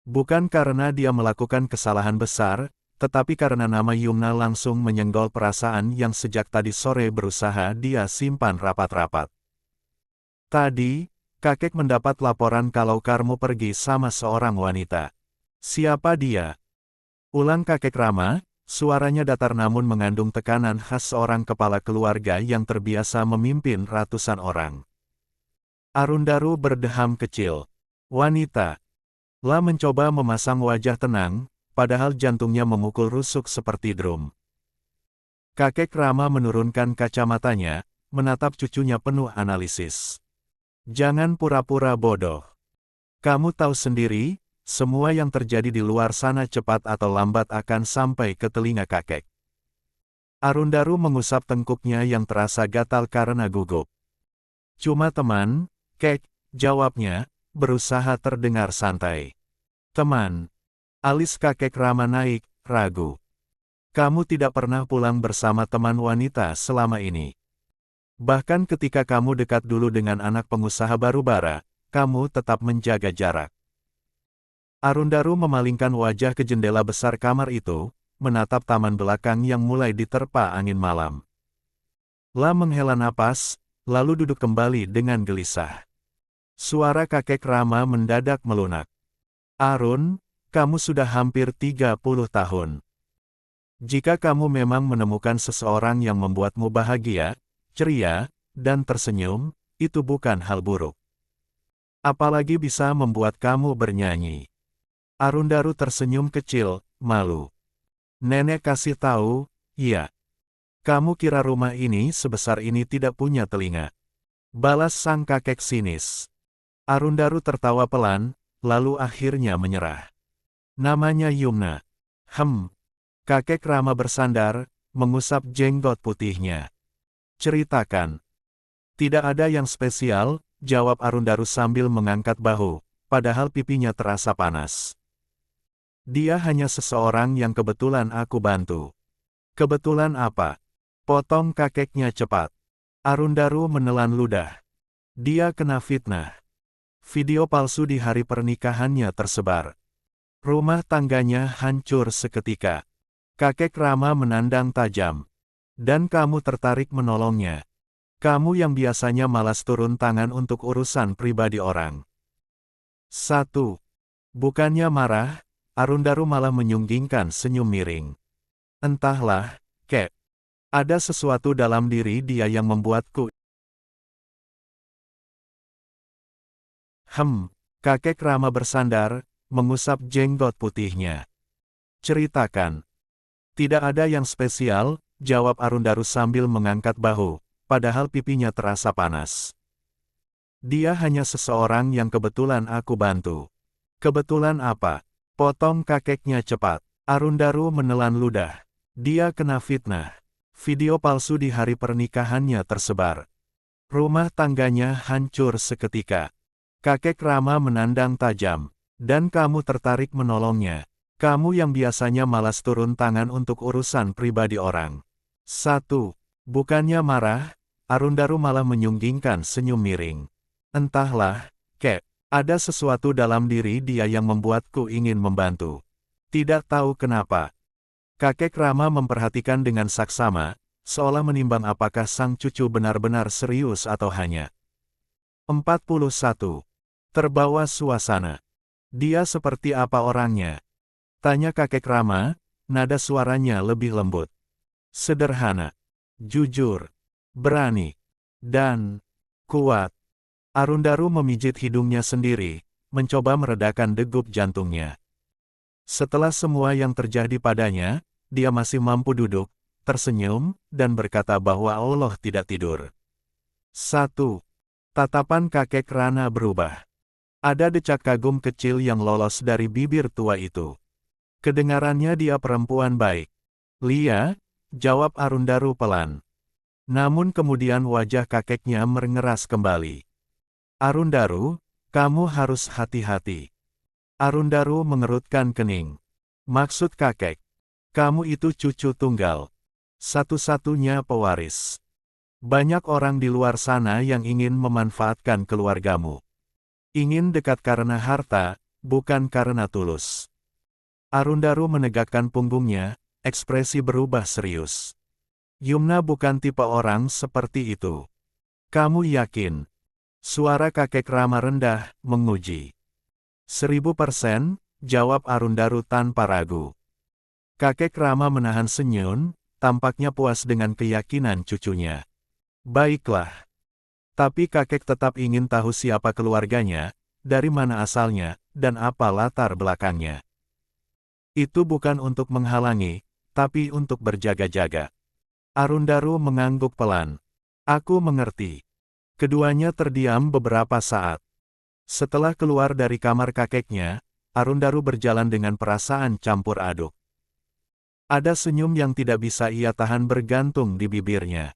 Bukan karena dia melakukan kesalahan besar, tetapi karena nama Yumna langsung menyenggol perasaan yang sejak tadi sore berusaha dia simpan rapat-rapat. Tadi, kakek mendapat laporan kalau Karmu pergi sama seorang wanita. Siapa dia? Ulang kakek Rama. Suaranya datar namun mengandung tekanan khas seorang kepala keluarga yang terbiasa memimpin ratusan orang. Arundaru berdeham kecil. Wanita. La mencoba memasang wajah tenang, padahal jantungnya memukul rusuk seperti drum. Kakek Rama menurunkan kacamatanya, menatap cucunya penuh analisis. Jangan pura-pura bodoh. Kamu tahu sendiri, semua yang terjadi di luar sana cepat atau lambat akan sampai ke telinga kakek. Arundaru mengusap tengkuknya yang terasa gatal karena gugup. Cuma teman, kek, jawabnya, berusaha terdengar santai. Teman. Alis kakek Rama naik, ragu. Kamu tidak pernah pulang bersama teman wanita selama ini. Bahkan ketika kamu dekat dulu dengan anak pengusaha baru bara, kamu tetap menjaga jarak. Arundaru memalingkan wajah ke jendela besar kamar itu, menatap taman belakang yang mulai diterpa angin malam. La menghela napas, lalu duduk kembali dengan gelisah. Suara kakek Rama mendadak melunak. Arun, kamu sudah hampir 30 tahun. Jika kamu memang menemukan seseorang yang membuatmu bahagia, ceria, dan tersenyum, itu bukan hal buruk. Apalagi bisa membuat kamu bernyanyi. Arundaru tersenyum kecil, malu. Nenek kasih tahu, iya. Kamu kira rumah ini sebesar ini tidak punya telinga? Balas sang kakek sinis. Arundaru tertawa pelan, lalu akhirnya menyerah. Namanya Yumna. Kakek Rama bersandar, mengusap jenggot putihnya. Ceritakan. Tidak ada yang spesial, jawab Arundaru sambil mengangkat bahu, padahal pipinya terasa panas. Dia hanya seseorang yang kebetulan aku bantu. Kebetulan apa? Potong kakeknya cepat. Arundaru menelan ludah. Dia kena fitnah. Video palsu di hari pernikahannya tersebar. Rumah tangganya hancur seketika. Kakek Rama menandang tajam. Dan kamu tertarik menolongnya. Kamu yang biasanya malas turun tangan untuk urusan pribadi orang. 1. Bukannya marah, Arundaru malah menyunggingkan senyum miring. Entahlah, Kek. Ada sesuatu dalam diri dia yang membuatku. Kakek Rama bersandar, mengusap jenggot putihnya. Ceritakan. Tidak ada yang spesial, jawab Arundaru sambil mengangkat bahu, padahal pipinya terasa panas. Dia hanya seseorang yang kebetulan aku bantu. Kebetulan apa? Potong kakeknya cepat. Arundaru menelan ludah. Dia kena fitnah. Video palsu di hari pernikahannya tersebar. Rumah tangganya hancur seketika. Kakek Rama menandang tajam. Dan kamu tertarik menolongnya. Kamu yang biasanya malas turun tangan untuk urusan pribadi orang. 1. Bukannya marah, Arundaru malah menyunggingkan senyum miring. Entahlah, Kek, ada sesuatu dalam diri dia yang membuatku ingin membantu. Tidak tahu kenapa. Kakek Rama memperhatikan dengan saksama, seolah menimbang apakah sang cucu benar-benar serius atau hanya. 41. Terbawa suasana. Dia seperti apa orangnya? Tanya kakek Rama, nada suaranya lebih lembut. Sederhana, jujur, berani, dan kuat. Arundaru memijit hidungnya sendiri, mencoba meredakan degup jantungnya. Setelah semua yang terjadi padanya, dia masih mampu duduk, tersenyum, dan berkata bahwa Allah tidak tidur. 1. Tatapan kakek Rana berubah. Ada decak kagum kecil yang lolos dari bibir tua itu. Kedengarannya dia perempuan baik. Lia, jawab Arundaru pelan. Namun kemudian wajah kakeknya mengeras kembali. Arundaru, kamu harus hati-hati. Arundaru mengerutkan kening. Maksud kakek, kamu itu cucu tunggal. Satu-satunya pewaris. Banyak orang di luar sana yang ingin memanfaatkan keluargamu. Ingin dekat karena harta, bukan karena tulus. Arundaru menegakkan punggungnya, ekspresi berubah serius. Yumna bukan tipe orang seperti itu. Kamu yakin? Suara kakek Rama rendah, menguji. 1000%, jawab Arundaru tanpa ragu. Kakek Rama menahan senyum, tampaknya puas dengan keyakinan cucunya. Baiklah. Tapi kakek tetap ingin tahu siapa keluarganya, dari mana asalnya, dan apa latar belakangnya. Itu bukan untuk menghalangi, tapi untuk berjaga-jaga. Arundaru mengangguk pelan. Aku mengerti. Keduanya terdiam beberapa saat. Setelah keluar dari kamar kakeknya, Arundaru berjalan dengan perasaan campur aduk. Ada senyum yang tidak bisa ia tahan bergantung di bibirnya.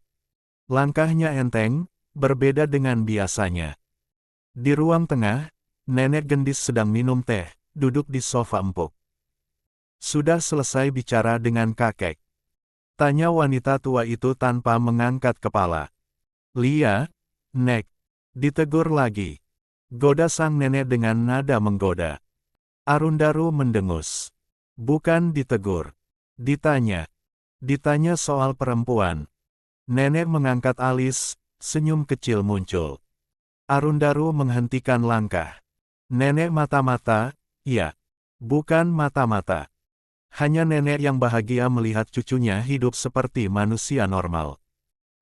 Langkahnya enteng, berbeda dengan biasanya. Di ruang tengah, nenek gendis sedang minum teh, duduk di sofa empuk. Sudah selesai bicara dengan kakek? Tanya wanita tua itu tanpa mengangkat kepala. Lia, Nek, ditegur lagi. Goda sang nenek dengan nada menggoda. Arundaru mendengus. Bukan ditegur. Ditanya. Ditanya soal perempuan. Nenek mengangkat alis, senyum kecil muncul. Arundaru menghentikan langkah. Nenek mata-mata, ya. Bukan mata-mata. Hanya nenek yang bahagia melihat cucunya hidup seperti manusia normal.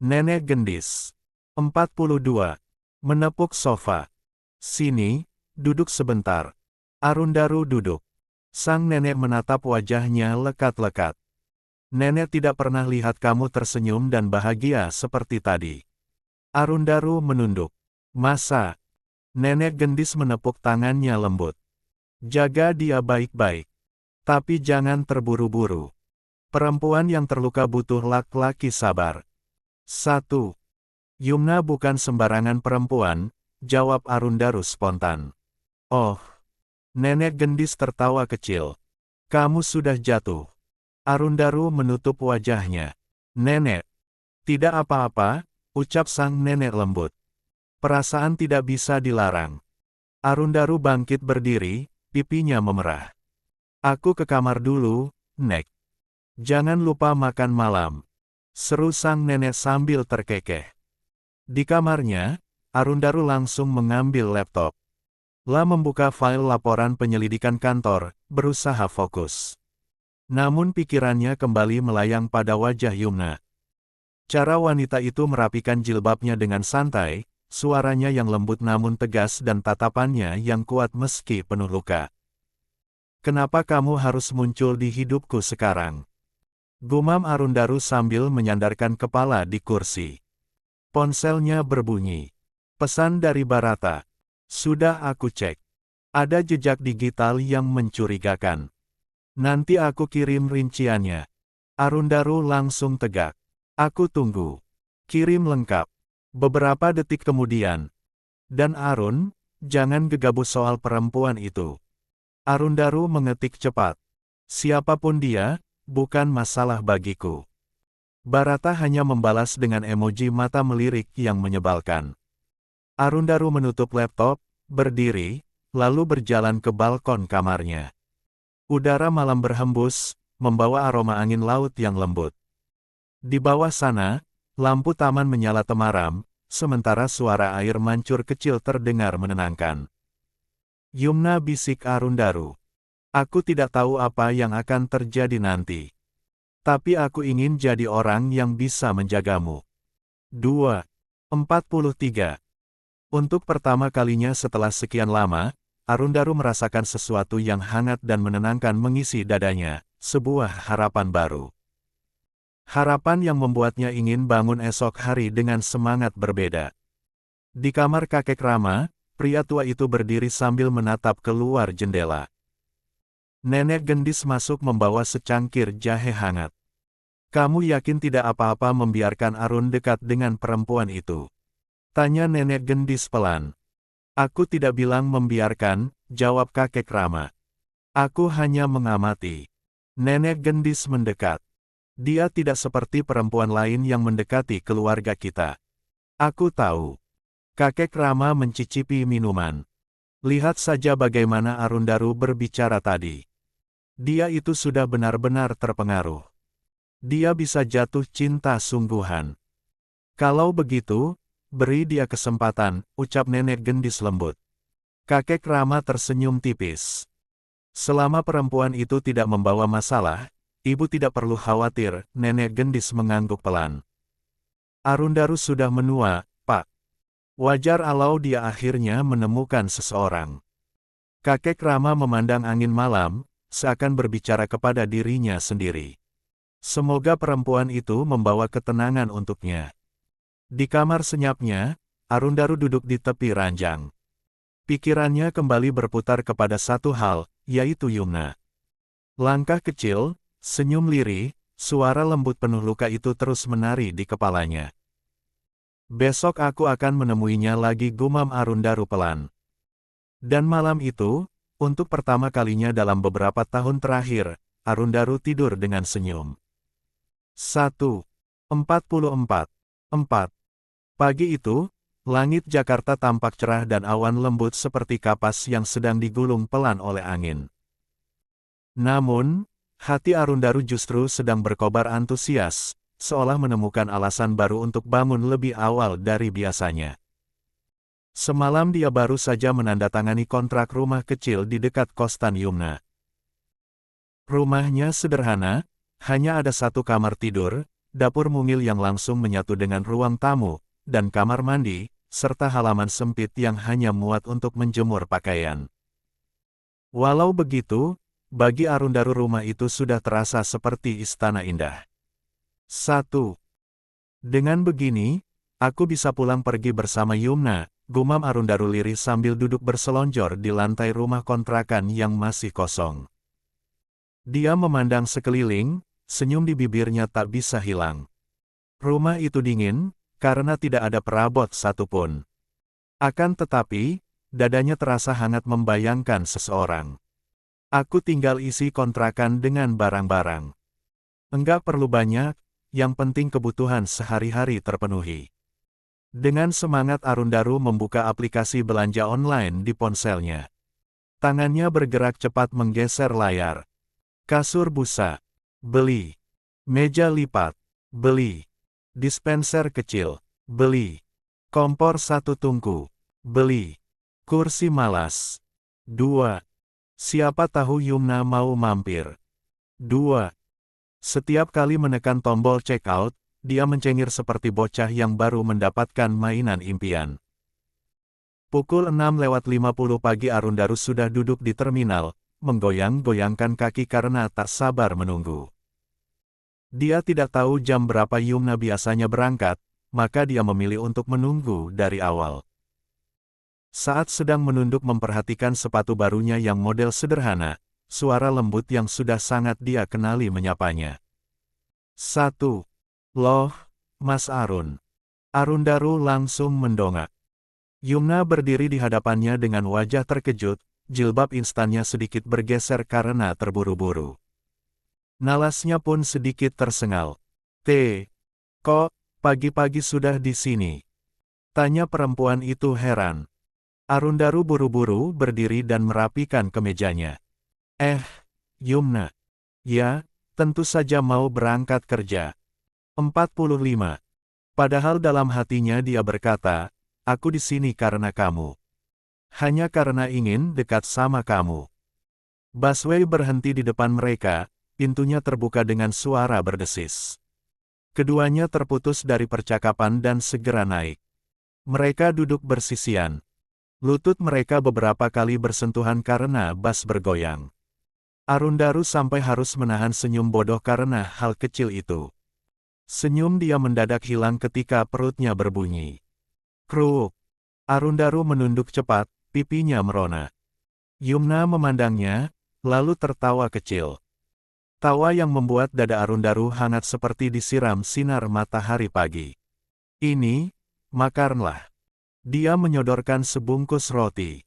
Nenek gendis. 42. Menepuk sofa. Sini, duduk sebentar. Arundaru duduk. Sang nenek menatap wajahnya lekat-lekat. Nenek tidak pernah lihat kamu tersenyum dan bahagia seperti tadi. Arundaru menunduk. Masa? Nenek gendis menepuk tangannya lembut. Jaga dia baik-baik. Tapi jangan terburu-buru. Perempuan yang terluka butuh laki-laki sabar. 1. Yumna bukan sembarangan perempuan, jawab Arundaru spontan. Oh. Nenek gendis tertawa kecil. Kamu sudah jatuh. Arundaru menutup wajahnya. Nenek. Tidak apa-apa, ucap sang nenek lembut. Perasaan tidak bisa dilarang. Arundaru bangkit berdiri, pipinya memerah. Aku ke kamar dulu, Nek. Jangan lupa makan malam. Seru sang nenek sambil terkekeh. Di kamarnya, Arundaru langsung mengambil laptop. Membuka file laporan penyelidikan kantor, berusaha fokus. Namun pikirannya kembali melayang pada wajah Yumna. Cara wanita itu merapikan jilbabnya dengan santai, suaranya yang lembut namun tegas dan tatapannya yang kuat meski penuh luka. Kenapa kamu harus muncul di hidupku sekarang? Gumam Arundaru sambil menyandarkan kepala di kursi. Ponselnya berbunyi. Pesan dari Barata. Sudah aku cek. Ada jejak digital yang mencurigakan. Nanti aku kirim rinciannya. Arundaru langsung tegak. Aku tunggu. Kirim lengkap. Beberapa detik kemudian. Dan Arun, jangan gegabah soal perempuan itu. Arundaru mengetik cepat. Siapapun dia, bukan masalah bagiku. Barata hanya membalas dengan emoji mata melirik yang menyebalkan. Arundaru menutup laptop, berdiri, lalu berjalan ke balkon kamarnya. Udara malam berhembus, membawa aroma angin laut yang lembut. Di bawah sana, lampu taman menyala temaram, sementara suara air mancur kecil terdengar menenangkan. Yumna bisik Arundaru. Aku tidak tahu apa yang akan terjadi nanti. Tapi aku ingin jadi orang yang bisa menjagamu. 2. 43. Untuk pertama kalinya setelah sekian lama, Arundaru merasakan sesuatu yang hangat dan menenangkan mengisi dadanya, sebuah harapan baru. Harapan yang membuatnya ingin bangun esok hari dengan semangat berbeda. Di kamar kakek Rama, pria tua itu berdiri sambil menatap keluar jendela. Nenek gendis masuk membawa secangkir jahe hangat. Kamu yakin tidak apa-apa membiarkan Arun dekat dengan perempuan itu? Tanya nenek gendis pelan. Aku tidak bilang membiarkan, jawab kakek Rama. Aku hanya mengamati. Nenek gendis mendekat. Dia tidak seperti perempuan lain yang mendekati keluarga kita. Aku tahu. Kakek Rama mencicipi minuman. Lihat saja bagaimana Arundaru berbicara tadi. Dia itu sudah benar-benar terpengaruh. Dia bisa jatuh cinta sungguhan. Kalau begitu, beri dia kesempatan, ucap nenek gendis lembut. Kakek Rama tersenyum tipis. Selama perempuan itu tidak membawa masalah, ibu tidak perlu khawatir, nenek gendis mengangguk pelan. Arundaru sudah menua, Pak. Wajar kalau dia akhirnya menemukan seseorang. Kakek Rama memandang angin malam, seakan berbicara kepada dirinya sendiri. Semoga perempuan itu membawa ketenangan untuknya. Di kamar senyapnya, Arundaru duduk di tepi ranjang. Pikirannya kembali berputar kepada satu hal, yaitu Yumna. Langkah kecil, senyum lirih, suara lembut penuh luka itu terus menari di kepalanya. Besok aku akan menemuinya lagi, gumam Arundaru pelan. Dan malam itu, untuk pertama kalinya dalam beberapa tahun terakhir, Arundaru tidur dengan senyum. 1. 44. 4. Pagi itu, Langit Jakarta tampak cerah dan awan lembut seperti kapas yang sedang digulung pelan oleh angin. Namun, hati Arundaru justru sedang berkobar antusias, seolah menemukan alasan baru untuk bangun lebih awal dari biasanya. Semalam dia baru saja menandatangani kontrak rumah kecil di dekat Kostan Yumna. Rumahnya sederhana, hanya ada satu kamar tidur, dapur mungil yang langsung menyatu dengan ruang tamu, dan kamar mandi, serta halaman sempit yang hanya muat untuk menjemur pakaian. Walau begitu, bagi Arundaru rumah itu sudah terasa seperti istana indah. 1. Dengan begini, aku bisa pulang pergi bersama Yumna, gumam Arundaru lirih sambil duduk berselonjor di lantai rumah kontrakan yang masih kosong. Dia memandang sekeliling, senyum di bibirnya tak bisa hilang. Rumah itu dingin, karena tidak ada perabot satupun. Akan tetapi, dadanya terasa hangat membayangkan seseorang. Aku tinggal isi kontrakan dengan barang-barang. Enggak perlu banyak, yang penting kebutuhan sehari-hari terpenuhi. Dengan semangat Arundaru membuka aplikasi belanja online di ponselnya. Tangannya bergerak cepat menggeser layar. Kasur busa. Beli. Meja lipat. Beli. Dispenser kecil. Beli. Kompor satu tungku. Beli. Kursi malas. 2. Siapa tahu Yumna mau mampir. 2. Setiap kali menekan tombol check out, dia mencengir seperti bocah yang baru mendapatkan mainan impian. Pukul 6:50 pagi Arundaru sudah duduk di terminal, menggoyang-goyangkan kaki karena tak sabar menunggu. Dia tidak tahu jam berapa Yumna biasanya berangkat, maka dia memilih untuk menunggu dari awal. Saat sedang menunduk memperhatikan sepatu barunya yang model sederhana, suara lembut yang sudah sangat dia kenali menyapanya. 1. Loh, Mas Arun. Arundaru langsung mendongak. Yumna berdiri di hadapannya dengan wajah terkejut, jilbab instannya sedikit bergeser karena terburu-buru. Nalasnya pun sedikit tersengal. Kok, pagi-pagi sudah di sini? Tanya perempuan itu heran. Arundaru buru-buru berdiri dan merapikan kemejanya. Yumna. Ya, tentu saja mau berangkat kerja. 45. Padahal dalam hatinya dia berkata, aku di sini karena kamu. Hanya karena ingin dekat sama kamu. Busway berhenti di depan mereka, pintunya terbuka dengan suara berdesis. Keduanya terputus dari percakapan dan segera naik. Mereka duduk bersisian. Lutut mereka beberapa kali bersentuhan karena bas bergoyang. Arundaru sampai harus menahan senyum bodoh karena hal kecil itu. Senyum dia mendadak hilang ketika perutnya berbunyi. Kruk. Arundaru menunduk cepat, pipinya merona. Yumna memandangnya, lalu tertawa kecil. Tawa yang membuat dada Arundaru hangat seperti disiram sinar matahari pagi. Ini, makanlah. Dia menyodorkan sebungkus roti.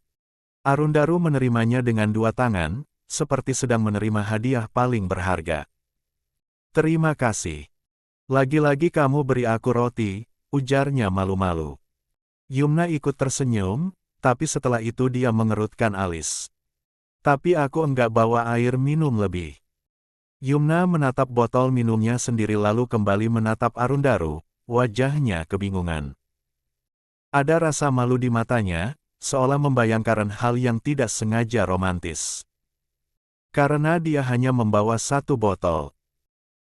Arundaru menerimanya dengan dua tangan, seperti sedang menerima hadiah paling berharga. Terima kasih. Lagi-lagi kamu beri aku roti, ujarnya malu-malu. Yumna ikut tersenyum, tapi setelah itu dia mengerutkan alis. Tapi aku enggak bawa air minum lebih. Yumna menatap botol minumnya sendiri lalu kembali menatap Arundaru, wajahnya kebingungan. Ada rasa malu di matanya, seolah membayangkan hal yang tidak sengaja romantis. Karena dia hanya membawa satu botol.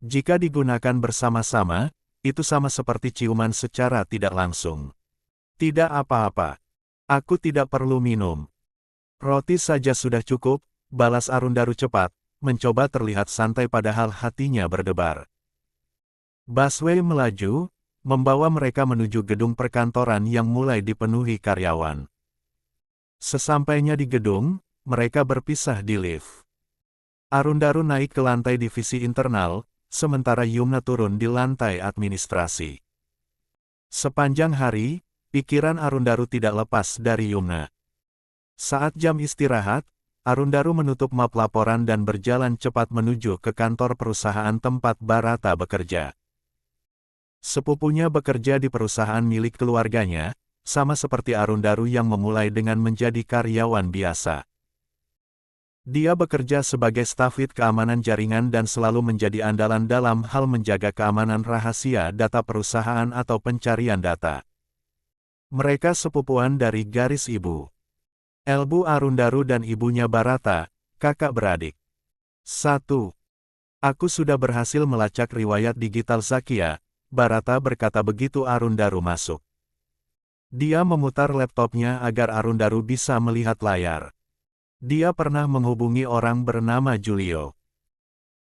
Jika digunakan bersama-sama, itu sama seperti ciuman secara tidak langsung. Tidak apa-apa. Aku tidak perlu minum. Roti saja sudah cukup, balas Arundaru cepat, mencoba terlihat santai padahal hatinya berdebar. Busway melaju, membawa mereka menuju gedung perkantoran yang mulai dipenuhi karyawan. Sesampainya di gedung, mereka berpisah di lift. Arundaru naik ke lantai divisi internal, sementara Yumna turun di lantai administrasi. Sepanjang hari, pikiran Arundaru tidak lepas dari Yumna. Saat jam istirahat, Arundaru menutup map laporan dan berjalan cepat menuju ke kantor perusahaan tempat Barata bekerja. Sepupunya bekerja di perusahaan milik keluarganya, sama seperti Arundaru yang memulai dengan menjadi karyawan biasa. Dia bekerja sebagai stafit keamanan jaringan dan selalu menjadi andalan dalam hal menjaga keamanan rahasia data perusahaan atau pencarian data. Mereka sepupuan dari garis ibu. Elbu Arundaru dan ibunya Barata, kakak beradik. 1. Aku sudah berhasil melacak riwayat digital Zakia, Barata berkata begitu Arundaru masuk. Dia memutar laptopnya agar Arundaru bisa melihat layar. Dia pernah menghubungi orang bernama Julio.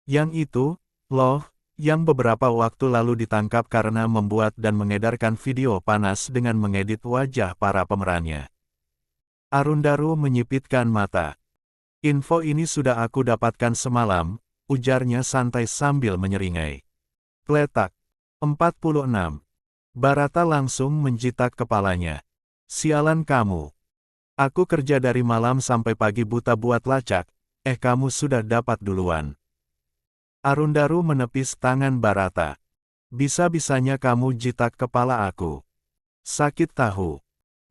Yang itu, loh, yang beberapa waktu lalu ditangkap karena membuat dan mengedarkan video panas dengan mengedit wajah para pemerannya. Arundaru menyipitkan mata. Info ini sudah aku dapatkan semalam, ujarnya santai sambil menyeringai. Kletak. 46. Barata langsung menjitak kepalanya. Sialan kamu. Aku kerja dari malam sampai pagi buta buat lacak, kamu sudah dapat duluan. Arundaru menepis tangan Barata. Bisa-bisanya kamu jitak kepala aku. Sakit tahu.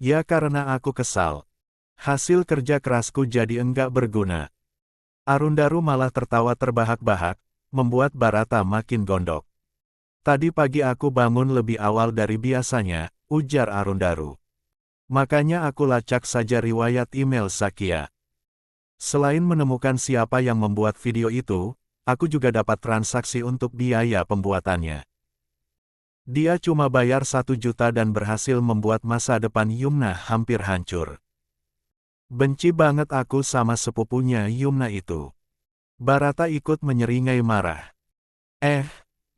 Ya karena aku kesal. Hasil kerja kerasku jadi enggak berguna. Arundaru malah tertawa terbahak-bahak, membuat Barata makin gondok. Tadi pagi aku bangun lebih awal dari biasanya, ujar Arundaru. Makanya aku lacak saja riwayat email Zakia. Selain menemukan siapa yang membuat video itu, aku juga dapat transaksi untuk biaya pembuatannya. Dia cuma bayar 1 juta dan berhasil membuat masa depan Yumna hampir hancur. Benci banget aku sama sepupunya Yumna itu. Barata ikut menyeringai marah.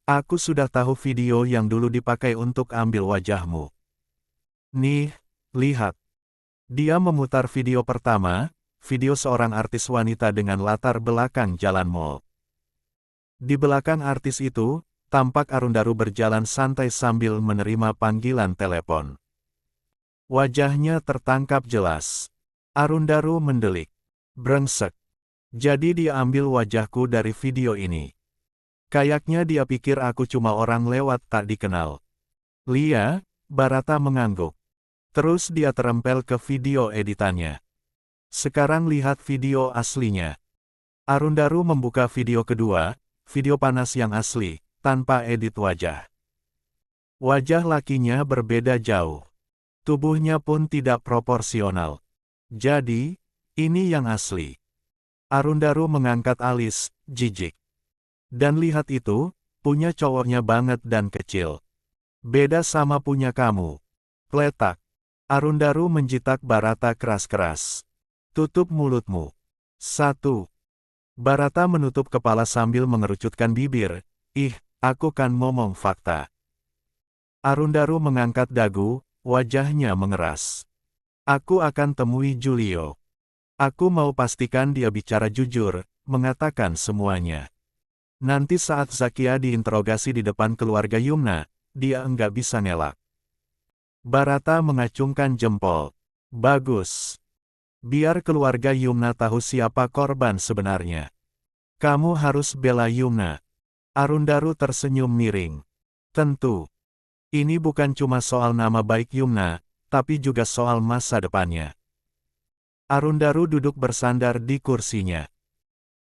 Aku sudah tahu video yang dulu dipakai untuk ambil wajahmu. Nih, lihat. Dia memutar video pertama, video seorang artis wanita dengan latar belakang jalan mall. Di belakang artis itu, tampak Arundaru berjalan santai sambil menerima panggilan telepon. Wajahnya tertangkap jelas. Arundaru mendelik. Brengsek. Jadi dia ambil wajahku dari video ini. Kayaknya dia pikir aku cuma orang lewat tak dikenal. Lia, Barata mengangguk. Terus dia terempel ke video editannya. Sekarang lihat video aslinya. Arundaru membuka video kedua, video panas yang asli, tanpa edit wajah. Wajah lakinya berbeda jauh. Tubuhnya pun tidak proporsional. Jadi, ini yang asli. Arundaru mengangkat alis, jijik. Dan lihat itu, punya cowoknya banget dan kecil. Beda sama punya kamu. Kletak. Arundaru menjitak Barata keras-keras. Tutup mulutmu. 1. Barata menutup kepala sambil mengerucutkan bibir. Aku kan ngomong fakta. Arundaru mengangkat dagu, wajahnya mengeras. Aku akan temui Julio. Aku mau pastikan dia bicara jujur, mengatakan semuanya. Nanti saat Zakia diinterogasi di depan keluarga Yumna, dia enggak bisa ngelak. Barata mengacungkan jempol. Bagus. Biar keluarga Yumna tahu siapa korban sebenarnya. Kamu harus bela Yumna. Arundaru tersenyum miring. Tentu. Ini bukan cuma soal nama baik Yumna, tapi juga soal masa depannya. Arundaru duduk bersandar di kursinya.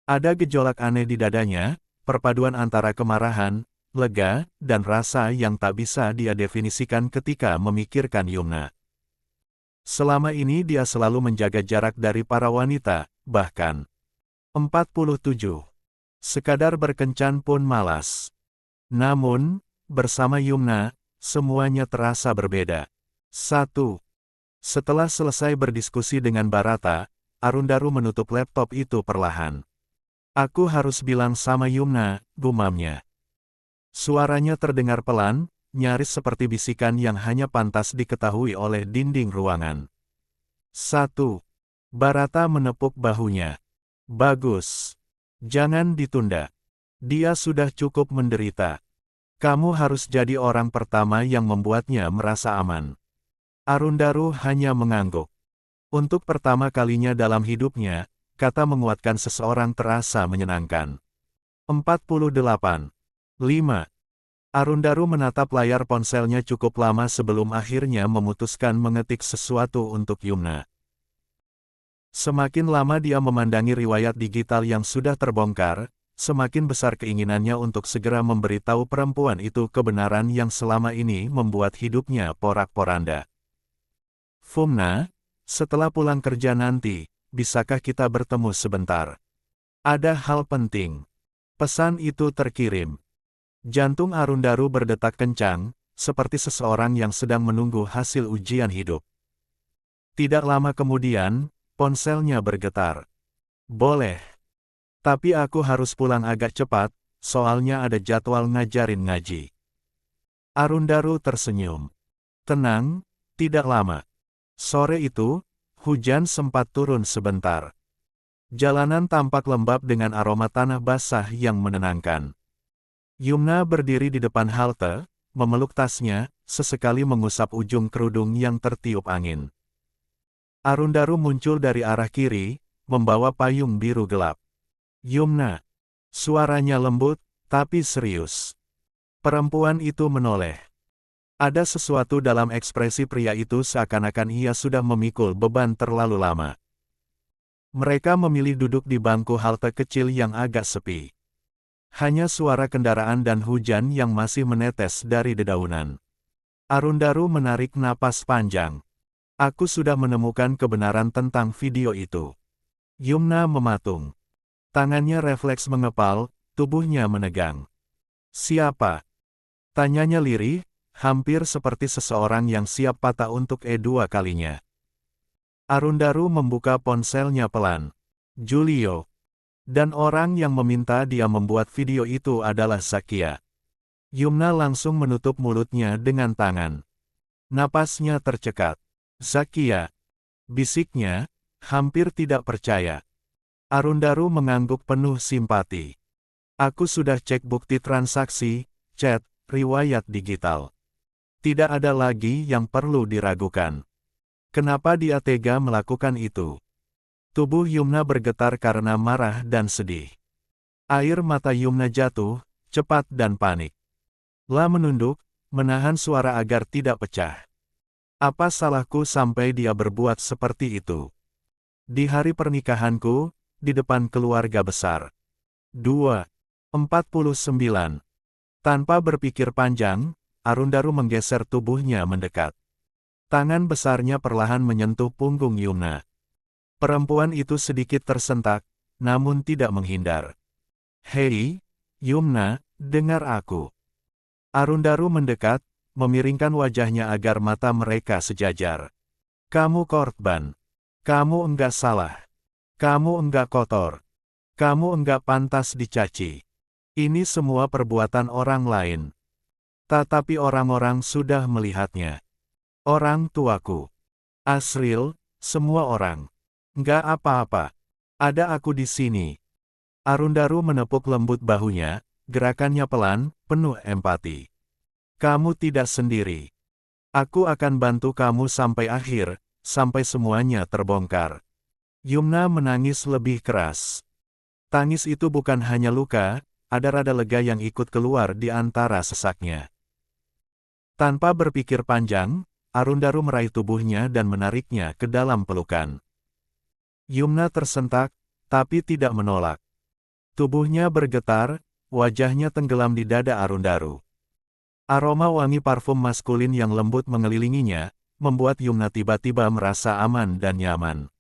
Ada gejolak aneh di dadanya, perpaduan antara kemarahan, lega, dan rasa yang tak bisa dia definisikan ketika memikirkan Yumna. Selama ini dia selalu menjaga jarak dari para wanita, bahkan 47. Sekadar berkencan pun malas. Namun, bersama Yumna, semuanya terasa berbeda. 1. Setelah selesai berdiskusi dengan Barata, Arundaru menutup laptop itu perlahan. Aku harus bilang sama Yumna, gumamnya. Suaranya terdengar pelan, nyaris seperti bisikan yang hanya pantas diketahui oleh dinding ruangan. 1. Barata menepuk bahunya. Bagus. Jangan ditunda. Dia sudah cukup menderita. Kamu harus jadi orang pertama yang membuatnya merasa aman. Arundaru hanya mengangguk. Untuk pertama kalinya dalam hidupnya, kata menguatkan seseorang terasa menyenangkan. 48. 5. Arundaru menatap layar ponselnya cukup lama sebelum akhirnya memutuskan mengetik sesuatu untuk Yumna. Semakin lama dia memandangi riwayat digital yang sudah terbongkar, semakin besar keinginannya untuk segera memberitahu perempuan itu kebenaran yang selama ini membuat hidupnya porak-poranda. Fumna, setelah pulang kerja nanti, bisakah kita bertemu sebentar? Ada hal penting. Pesan itu terkirim. Jantung Arundaru berdetak kencang, seperti seseorang yang sedang menunggu hasil ujian hidup. Tidak lama kemudian, ponselnya bergetar. Boleh. Tapi aku harus pulang agak cepat, soalnya ada jadwal ngajarin ngaji. Arundaru tersenyum. Tenang, tidak lama. Sore itu, hujan sempat turun sebentar. Jalanan tampak lembab dengan aroma tanah basah yang menenangkan. Yumna berdiri di depan halte, memeluk tasnya, sesekali mengusap ujung kerudung yang tertiup angin. Arundaru muncul dari arah kiri, membawa payung biru gelap. Yumna. Suaranya lembut, tapi serius. Perempuan itu menoleh. Ada sesuatu dalam ekspresi pria itu seakan-akan ia sudah memikul beban terlalu lama. Mereka memilih duduk di bangku halte kecil yang agak sepi. Hanya suara kendaraan dan hujan yang masih menetes dari dedaunan. Arundaru menarik napas panjang. Aku sudah menemukan kebenaran tentang video itu. Yumna mematung. Tangannya refleks mengepal, tubuhnya menegang. Siapa? Tanyanya lirih, hampir seperti seseorang yang siap patah untuk kedua kalinya. Arundaru membuka ponselnya pelan. Julio. Dan orang yang meminta dia membuat video itu adalah Zakia. Yumna langsung menutup mulutnya dengan tangan. Napasnya tercekat. Zakia. Bisiknya, hampir tidak percaya. Arundaru mengangguk penuh simpati. Aku sudah cek bukti transaksi, chat, riwayat digital. Tidak ada lagi yang perlu diragukan. Kenapa dia tega melakukan itu? Tubuh Yumna bergetar karena marah dan sedih. Air mata Yumna jatuh, cepat dan panik. La menunduk, menahan suara agar tidak pecah. Apa salahku sampai dia berbuat seperti itu? Di hari pernikahanku, di depan keluarga besar. 2:49. Tanpa berpikir panjang, Arundaru menggeser tubuhnya mendekat. Tangan besarnya perlahan menyentuh punggung Yumna. Perempuan itu sedikit tersentak, namun tidak menghindar. Hei, Yumna, dengar aku. Arundaru mendekat, memiringkan wajahnya agar mata mereka sejajar. Kamu korban. Kamu enggak salah. Kamu enggak kotor. Kamu enggak pantas dicaci. Ini semua perbuatan orang lain. Tetapi orang-orang sudah melihatnya. Orang tuaku. Asril, semua orang. Enggak apa-apa. Ada aku di sini. Arundaru menepuk lembut bahunya, gerakannya pelan, penuh empati. Kamu tidak sendiri. Aku akan bantu kamu sampai akhir, sampai semuanya terbongkar. Yumna menangis lebih keras. Tangis itu bukan hanya luka, ada rada lega yang ikut keluar di antara sesaknya. Tanpa berpikir panjang, Arundaru meraih tubuhnya dan menariknya ke dalam pelukan. Yumna tersentak, tapi tidak menolak. Tubuhnya bergetar, wajahnya tenggelam di dada Arundaru. Aroma wangi parfum maskulin yang lembut mengelilinginya, membuat Yumna tiba-tiba merasa aman dan nyaman.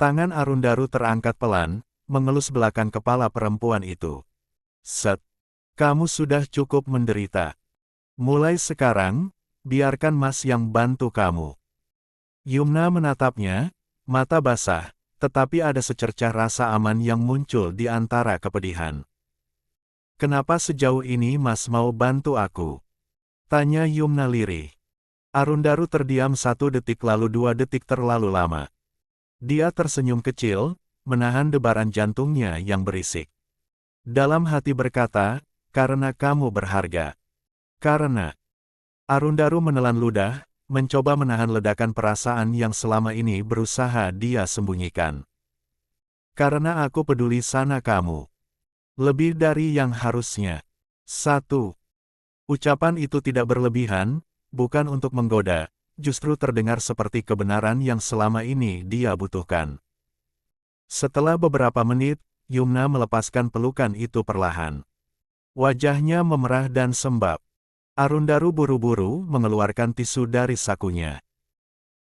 Tangan Arundaru terangkat pelan, mengelus belakang kepala perempuan itu. Set. Kamu sudah cukup menderita. Mulai sekarang, biarkan Mas yang bantu kamu. Yumna menatapnya, mata basah, tetapi ada secercah rasa aman yang muncul di antara kepedihan. Kenapa sejauh ini Mas mau bantu aku? Tanya Yumna lirih. Arundaru terdiam 1 detik lalu 2 detik terlalu lama. Dia tersenyum kecil, menahan debaran jantungnya yang berisik. Dalam hati berkata, karena kamu berharga. Karena. Arundaru menelan ludah, mencoba menahan ledakan perasaan yang selama ini berusaha dia sembunyikan. Karena aku peduli sama kamu. Lebih dari yang harusnya. 1. Ucapan itu tidak berlebihan, bukan untuk menggoda, justru terdengar seperti kebenaran yang selama ini dia butuhkan. Setelah beberapa menit, Yumna melepaskan pelukan itu perlahan. Wajahnya memerah dan sembab. Arundaru buru-buru mengeluarkan tisu dari sakunya.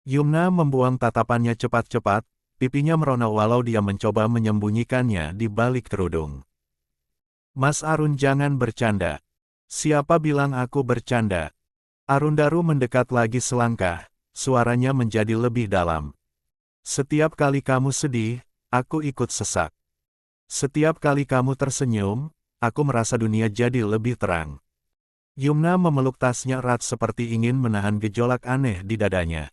Yumna membuang tatapannya cepat-cepat, pipinya merona walau dia mencoba menyembunyikannya di balik kerudung. Mas Arun, jangan bercanda. Siapa bilang aku bercanda? Arundaru mendekat lagi selangkah, suaranya menjadi lebih dalam. Setiap kali kamu sedih, aku ikut sesak. Setiap kali kamu tersenyum, aku merasa dunia jadi lebih terang. Yumna memeluk tasnya erat seperti ingin menahan gejolak aneh di dadanya.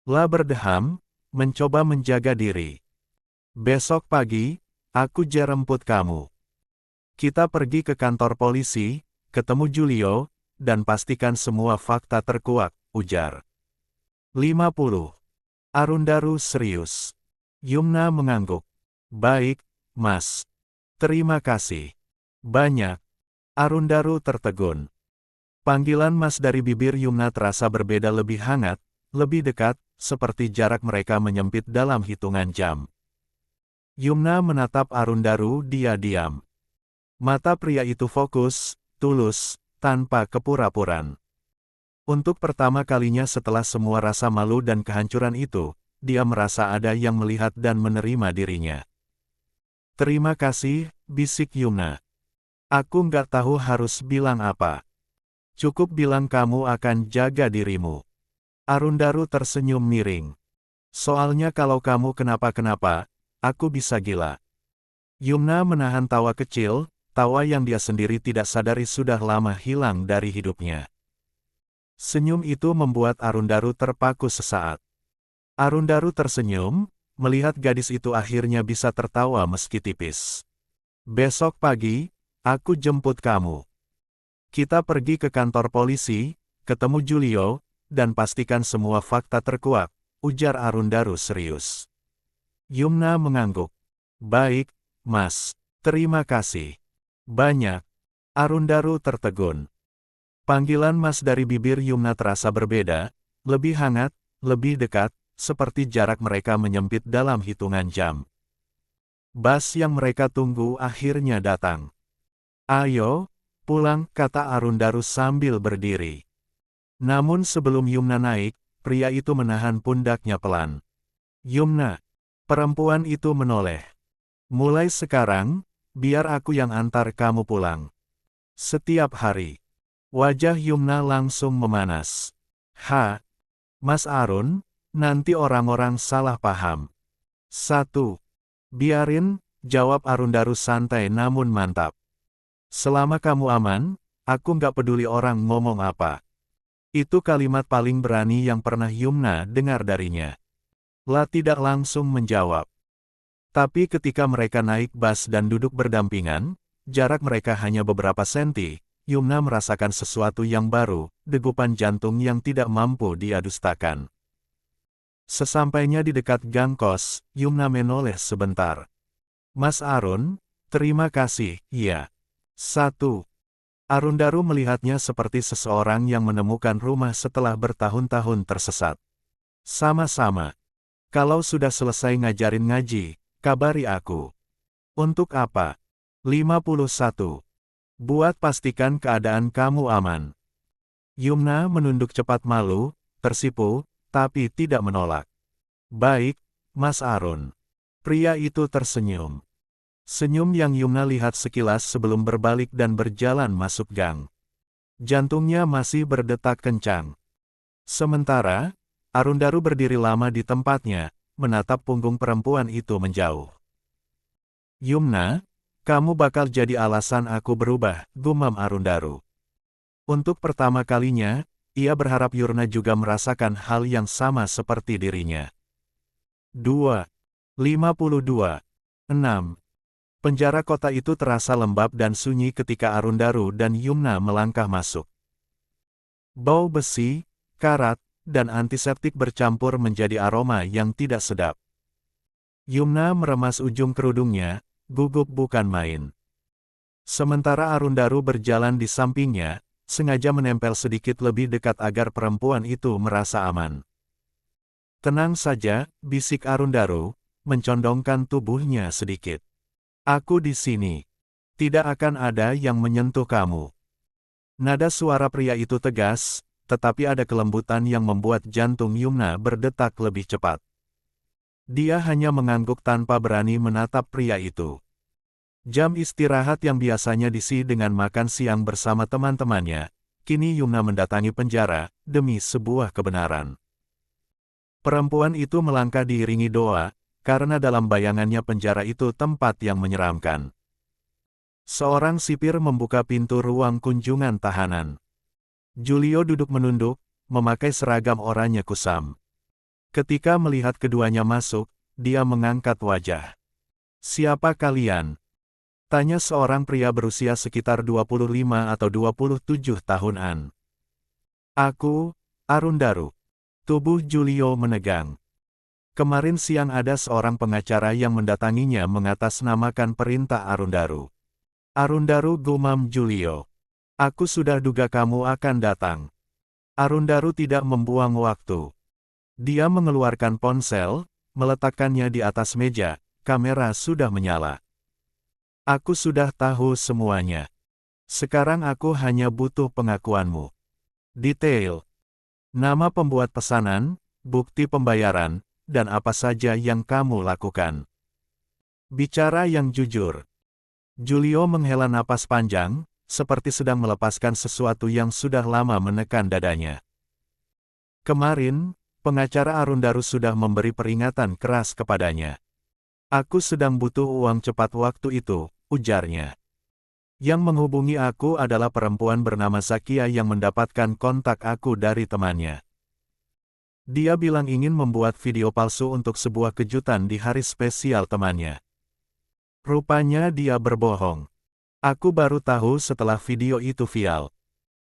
La berdeham, mencoba menjaga diri. Besok pagi, aku jemput kamu. Kita pergi ke kantor polisi, ketemu Julio, dan pastikan semua fakta terkuak, ujar. 50. Arundaru serius. Yumna mengangguk. Baik, Mas. Terima kasih. Banyak. Arundaru tertegun. Panggilan Mas dari bibir Yumna terasa berbeda, lebih hangat, lebih dekat, seperti jarak mereka menyempit dalam hitungan jam. Yumna menatap Arundaru, dia diam. Mata pria itu fokus, tulus, tanpa kepura-puraan. Untuk pertama kalinya setelah semua rasa malu dan kehancuran itu, dia merasa ada yang melihat dan menerima dirinya. Terima kasih, bisik Yumna. Aku nggak tahu harus bilang apa. Cukup bilang kamu akan jaga dirimu. Arundaru tersenyum miring. Soalnya kalau kamu kenapa-kenapa, aku bisa gila. Yumna menahan tawa kecil, tawa yang dia sendiri tidak sadari sudah lama hilang dari hidupnya. Senyum itu membuat Arundaru terpaku sesaat. Arundaru tersenyum, melihat gadis itu akhirnya bisa tertawa meski tipis. Besok pagi, aku jemput kamu. Kita pergi ke kantor polisi, ketemu Julio, dan pastikan semua fakta terkuak, ujar Arundaru serius. Yumna mengangguk. Baik, Mas. Terima kasih. Banyak. Arundaru tertegun. Panggilan Mas dari bibir Yumna terasa berbeda, lebih hangat, lebih dekat, seperti jarak mereka menyempit dalam hitungan jam. Bas yang mereka tunggu akhirnya datang. Ayo, pulang, kata Arundaru sambil berdiri. Namun sebelum Yumna naik, pria itu menahan pundaknya pelan. Yumna. Perempuan itu menoleh. Mulai sekarang, biar aku yang antar kamu pulang. Setiap hari. Wajah Yumna langsung memanas. Mas Arun, nanti orang-orang salah paham. 1. Biarin, jawab Arundaru santai namun mantap. Selama kamu aman, aku nggak peduli orang ngomong apa. Itu kalimat paling berani yang pernah Yumna dengar darinya. La tidak langsung menjawab. Tapi ketika mereka naik bus dan duduk berdampingan, jarak mereka hanya beberapa senti, Yumna merasakan sesuatu yang baru, degupan jantung yang tidak mampu dia dustakan. Sesampainya di dekat gang kos, Yumna menoleh sebentar. Mas Arun, terima kasih, iya. 1. Arundaru melihatnya seperti seseorang yang menemukan rumah setelah bertahun-tahun tersesat. Sama-sama. Kalau sudah selesai ngajarin ngaji, kabari aku. Untuk apa? 51. Buat pastikan keadaan kamu aman. Yumna menunduk cepat, malu, tersipu, tapi tidak menolak. Baik, Mas Arun. Pria itu tersenyum. Senyum yang Yumna lihat sekilas sebelum berbalik dan berjalan masuk gang. Jantungnya masih berdetak kencang. Sementara, Arundaru berdiri lama di tempatnya, menatap punggung perempuan itu menjauh. Yumna, kamu bakal jadi alasan aku berubah, gumam Arundaru. Untuk pertama kalinya, ia berharap Yurna juga merasakan hal yang sama seperti dirinya. 2. 52. 6. Penjara kota itu terasa lembab dan sunyi ketika Arundaru dan Yumna melangkah masuk. Bau besi, karat, dan antiseptik bercampur menjadi aroma yang tidak sedap. Yumna meremas ujung kerudungnya, gugup bukan main. Sementara Arundaru berjalan di sampingnya, sengaja menempel sedikit lebih dekat agar perempuan itu merasa aman. Tenang saja, bisik Arundaru, mencondongkan tubuhnya sedikit. Aku di sini. Tidak akan ada yang menyentuh kamu. Nada suara pria itu tegas, tetapi ada kelembutan yang membuat jantung Yumna berdetak lebih cepat. Dia hanya mengangguk tanpa berani menatap pria itu. Jam istirahat yang biasanya diisi dengan makan siang bersama teman-temannya, kini Yumna mendatangi penjara, demi sebuah kebenaran. Perempuan itu melangkah diiringi doa, karena dalam bayangannya penjara itu tempat yang menyeramkan. Seorang sipir membuka pintu ruang kunjungan tahanan. Julio duduk menunduk, memakai seragam oranye kusam. Ketika melihat keduanya masuk, dia mengangkat wajah. "Siapa kalian?" tanya seorang pria berusia sekitar 25 atau 27 tahunan. "Aku, Arundaru." Tubuh Julio menegang. Kemarin siang ada seorang pengacara yang mendatanginya mengatasnamakan perintah Arundaru. "Arundaru," gumam Julio. "Aku sudah duga kamu akan datang." Arundaru tidak membuang waktu. Dia mengeluarkan ponsel, meletakkannya di atas meja, kamera sudah menyala. "Aku sudah tahu semuanya. Sekarang aku hanya butuh pengakuanmu. Detail. Nama pembuat pesanan, bukti pembayaran, dan apa saja yang kamu lakukan. Bicara yang jujur." Julio menghela napas panjang, seperti sedang melepaskan sesuatu yang sudah lama menekan dadanya. Kemarin, pengacara Arundaru sudah memberi peringatan keras kepadanya. "Aku sedang butuh uang cepat waktu itu," ujarnya. "Yang menghubungi aku adalah perempuan bernama Zakia yang mendapatkan kontak aku dari temannya. Dia bilang ingin membuat video palsu untuk sebuah kejutan di hari spesial temannya. Rupanya dia berbohong. Aku baru tahu setelah video itu viral.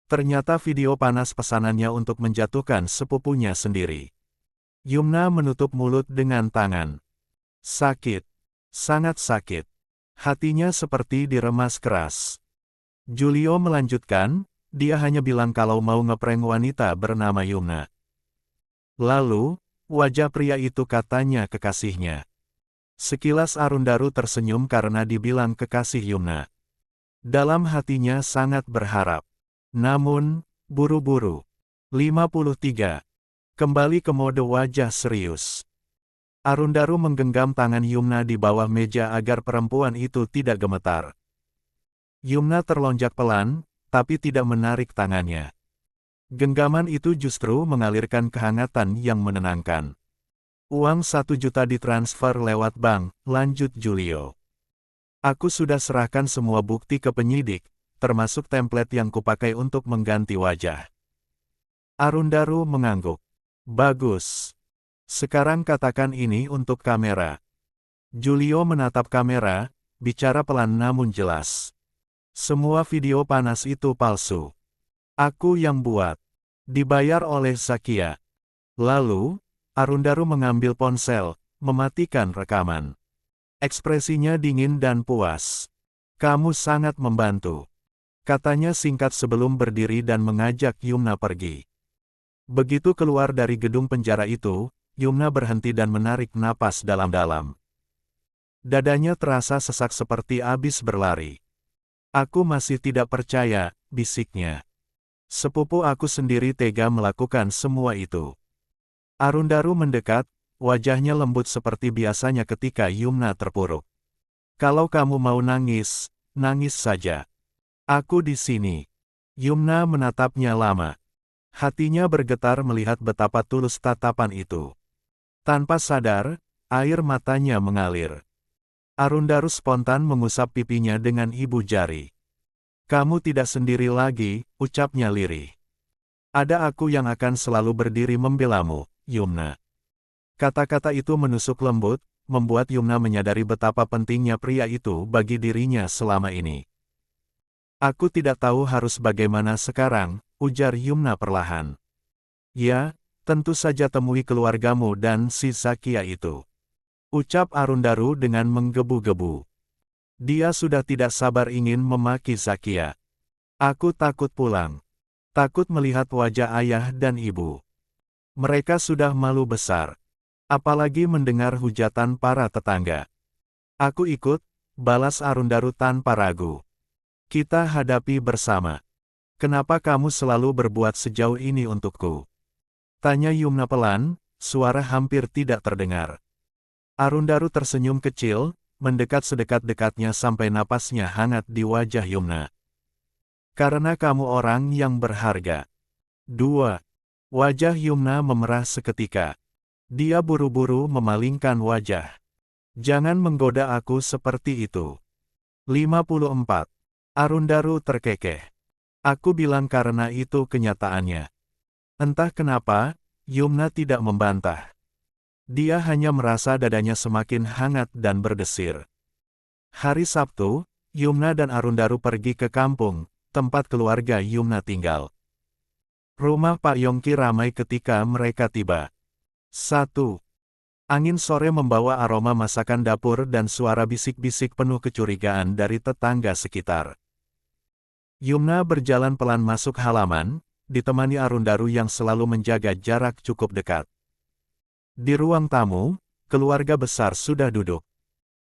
Ternyata video panas pesanannya untuk menjatuhkan sepupunya sendiri." Yumna menutup mulut dengan tangan. Sakit. Sangat sakit. Hatinya seperti diremas keras. Julio melanjutkan, dia hanya bilang kalau mau ngeprank wanita bernama Yumna. Lalu, wajah pria itu katanya kekasihnya. Sekilas Arundaru tersenyum karena dibilang kekasih Yumna. Dalam hatinya sangat berharap. Namun, buru-buru. 53. Kembali ke mode wajah serius. Arundaru menggenggam tangan Yumna di bawah meja agar perempuan itu tidak gemetar. Yumna terlonjak pelan, tapi tidak menarik tangannya. Genggaman itu justru mengalirkan kehangatan yang menenangkan. "Uang 1 juta ditransfer lewat bank," lanjut Julio. "Aku sudah serahkan semua bukti ke penyidik, termasuk template yang kupakai untuk mengganti wajah." Arundaru mengangguk. "Bagus. Sekarang katakan ini untuk kamera." Julio menatap kamera, bicara pelan namun jelas. "Semua video panas itu palsu. Aku yang buat. Dibayar oleh Zakia." Lalu, Arundaru mengambil ponsel, mematikan rekaman. Ekspresinya dingin dan puas. "Kamu sangat membantu," katanya singkat sebelum berdiri dan mengajak Yumna pergi. Begitu keluar dari gedung penjara itu, Yumna berhenti dan menarik napas dalam-dalam. Dadanya terasa sesak seperti habis berlari. "Aku masih tidak percaya," bisiknya. "Sepupu aku sendiri tega melakukan semua itu." Arundaru mendekat, wajahnya lembut seperti biasanya ketika Yumna terpuruk. "Kalau kamu mau nangis, nangis saja. Aku di sini." Yumna menatapnya lama. Hatinya bergetar melihat betapa tulus tatapan itu. Tanpa sadar, air matanya mengalir. Arundaru spontan mengusap pipinya dengan ibu jari. "Kamu tidak sendiri lagi," ucapnya lirih. "Ada aku yang akan selalu berdiri membelamu, Yumna." Kata-kata itu menusuk lembut, membuat Yumna menyadari betapa pentingnya pria itu bagi dirinya selama ini. "Aku tidak tahu harus bagaimana sekarang," ujar Yumna perlahan. "Ya, tentu saja temui keluargamu dan si Zakia itu," ucap Arundaru dengan menggebu-gebu. Dia sudah tidak sabar ingin memaki Zakia. "Aku takut pulang. Takut melihat wajah ayah dan ibu. Mereka sudah malu besar. Apalagi mendengar hujatan para tetangga. Aku ikut, balas Arundaru tanpa ragu. Kita hadapi bersama. Kenapa kamu selalu berbuat sejauh ini untukku? Tanya Yumna pelan, suara hampir tidak terdengar. Arundaru tersenyum kecil, mendekat sedekat-dekatnya sampai napasnya hangat di wajah Yumna. Karena kamu orang yang berharga. 2. Wajah Yumna memerah seketika. Dia buru-buru memalingkan wajah. Jangan menggoda aku seperti itu. 54. Arundaru terkekeh. Aku bilang karena itu kenyataannya. Entah kenapa, Yumna tidak membantah. Dia hanya merasa dadanya semakin hangat dan berdesir. Hari Sabtu, Yumna dan Arundaru pergi ke kampung, tempat keluarga Yumna tinggal. Rumah Pak Yongki ramai ketika mereka tiba. 1. Angin sore membawa aroma masakan dapur dan suara bisik-bisik penuh kecurigaan dari tetangga sekitar. Yumna berjalan pelan masuk halaman, ditemani Arundaru yang selalu menjaga jarak cukup dekat. Di ruang tamu, keluarga besar sudah duduk.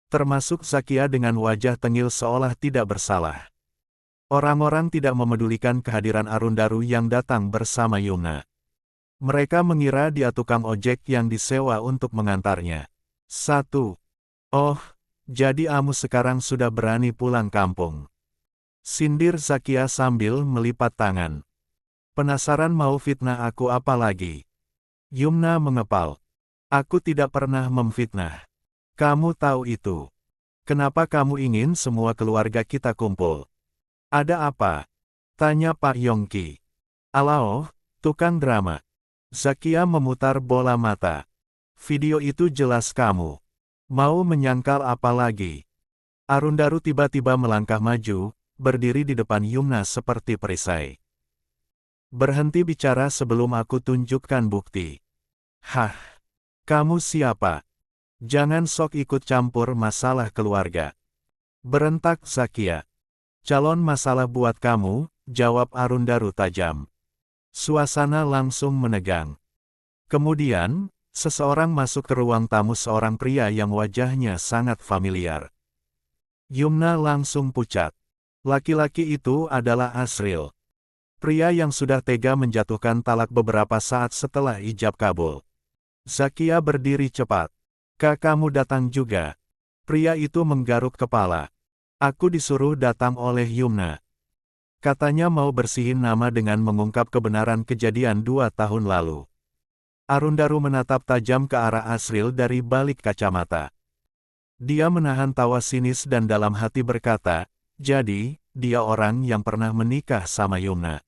Termasuk Zakia dengan wajah tengil seolah tidak bersalah. Orang-orang tidak memedulikan kehadiran Arundaru yang datang bersama Yumna. Mereka mengira dia tukang ojek yang disewa untuk mengantarnya. 1. Oh, jadi kamu sekarang sudah berani pulang kampung. Sindir Zakia sambil melipat tangan. Penasaran mau fitnah aku apa lagi? Yumna mengepal. Aku tidak pernah memfitnah. Kamu tahu itu. Kenapa kamu ingin semua keluarga kita kumpul? Ada apa? Tanya Pak Yongki. Alah, tukang drama. Zakia memutar bola mata. Video itu jelas kamu. Mau menyangkal apa lagi? Arundaru tiba-tiba melangkah maju, berdiri di depan Yumna seperti perisai. Berhenti bicara sebelum aku tunjukkan bukti. Hah? Kamu siapa? Jangan sok ikut campur masalah keluarga. Berentak Zakia. Calon masalah buat kamu, jawab Arundaru tajam. Suasana langsung menegang. Kemudian, seseorang masuk ke ruang tamu, seorang pria yang wajahnya sangat familiar. Yumna langsung pucat. Laki-laki itu adalah Asril. Pria yang sudah tega menjatuhkan talak beberapa saat setelah ijab kabul. Zakia berdiri cepat. Kak, kamu datang juga. Pria itu menggaruk kepala. Aku disuruh datang oleh Yumna. Katanya mau bersihin nama dengan mengungkap kebenaran kejadian 2 tahun lalu. Arundaru menatap tajam ke arah Asril dari balik kacamata. Dia menahan tawa sinis dan dalam hati berkata, jadi, dia orang yang pernah menikah sama Yumna.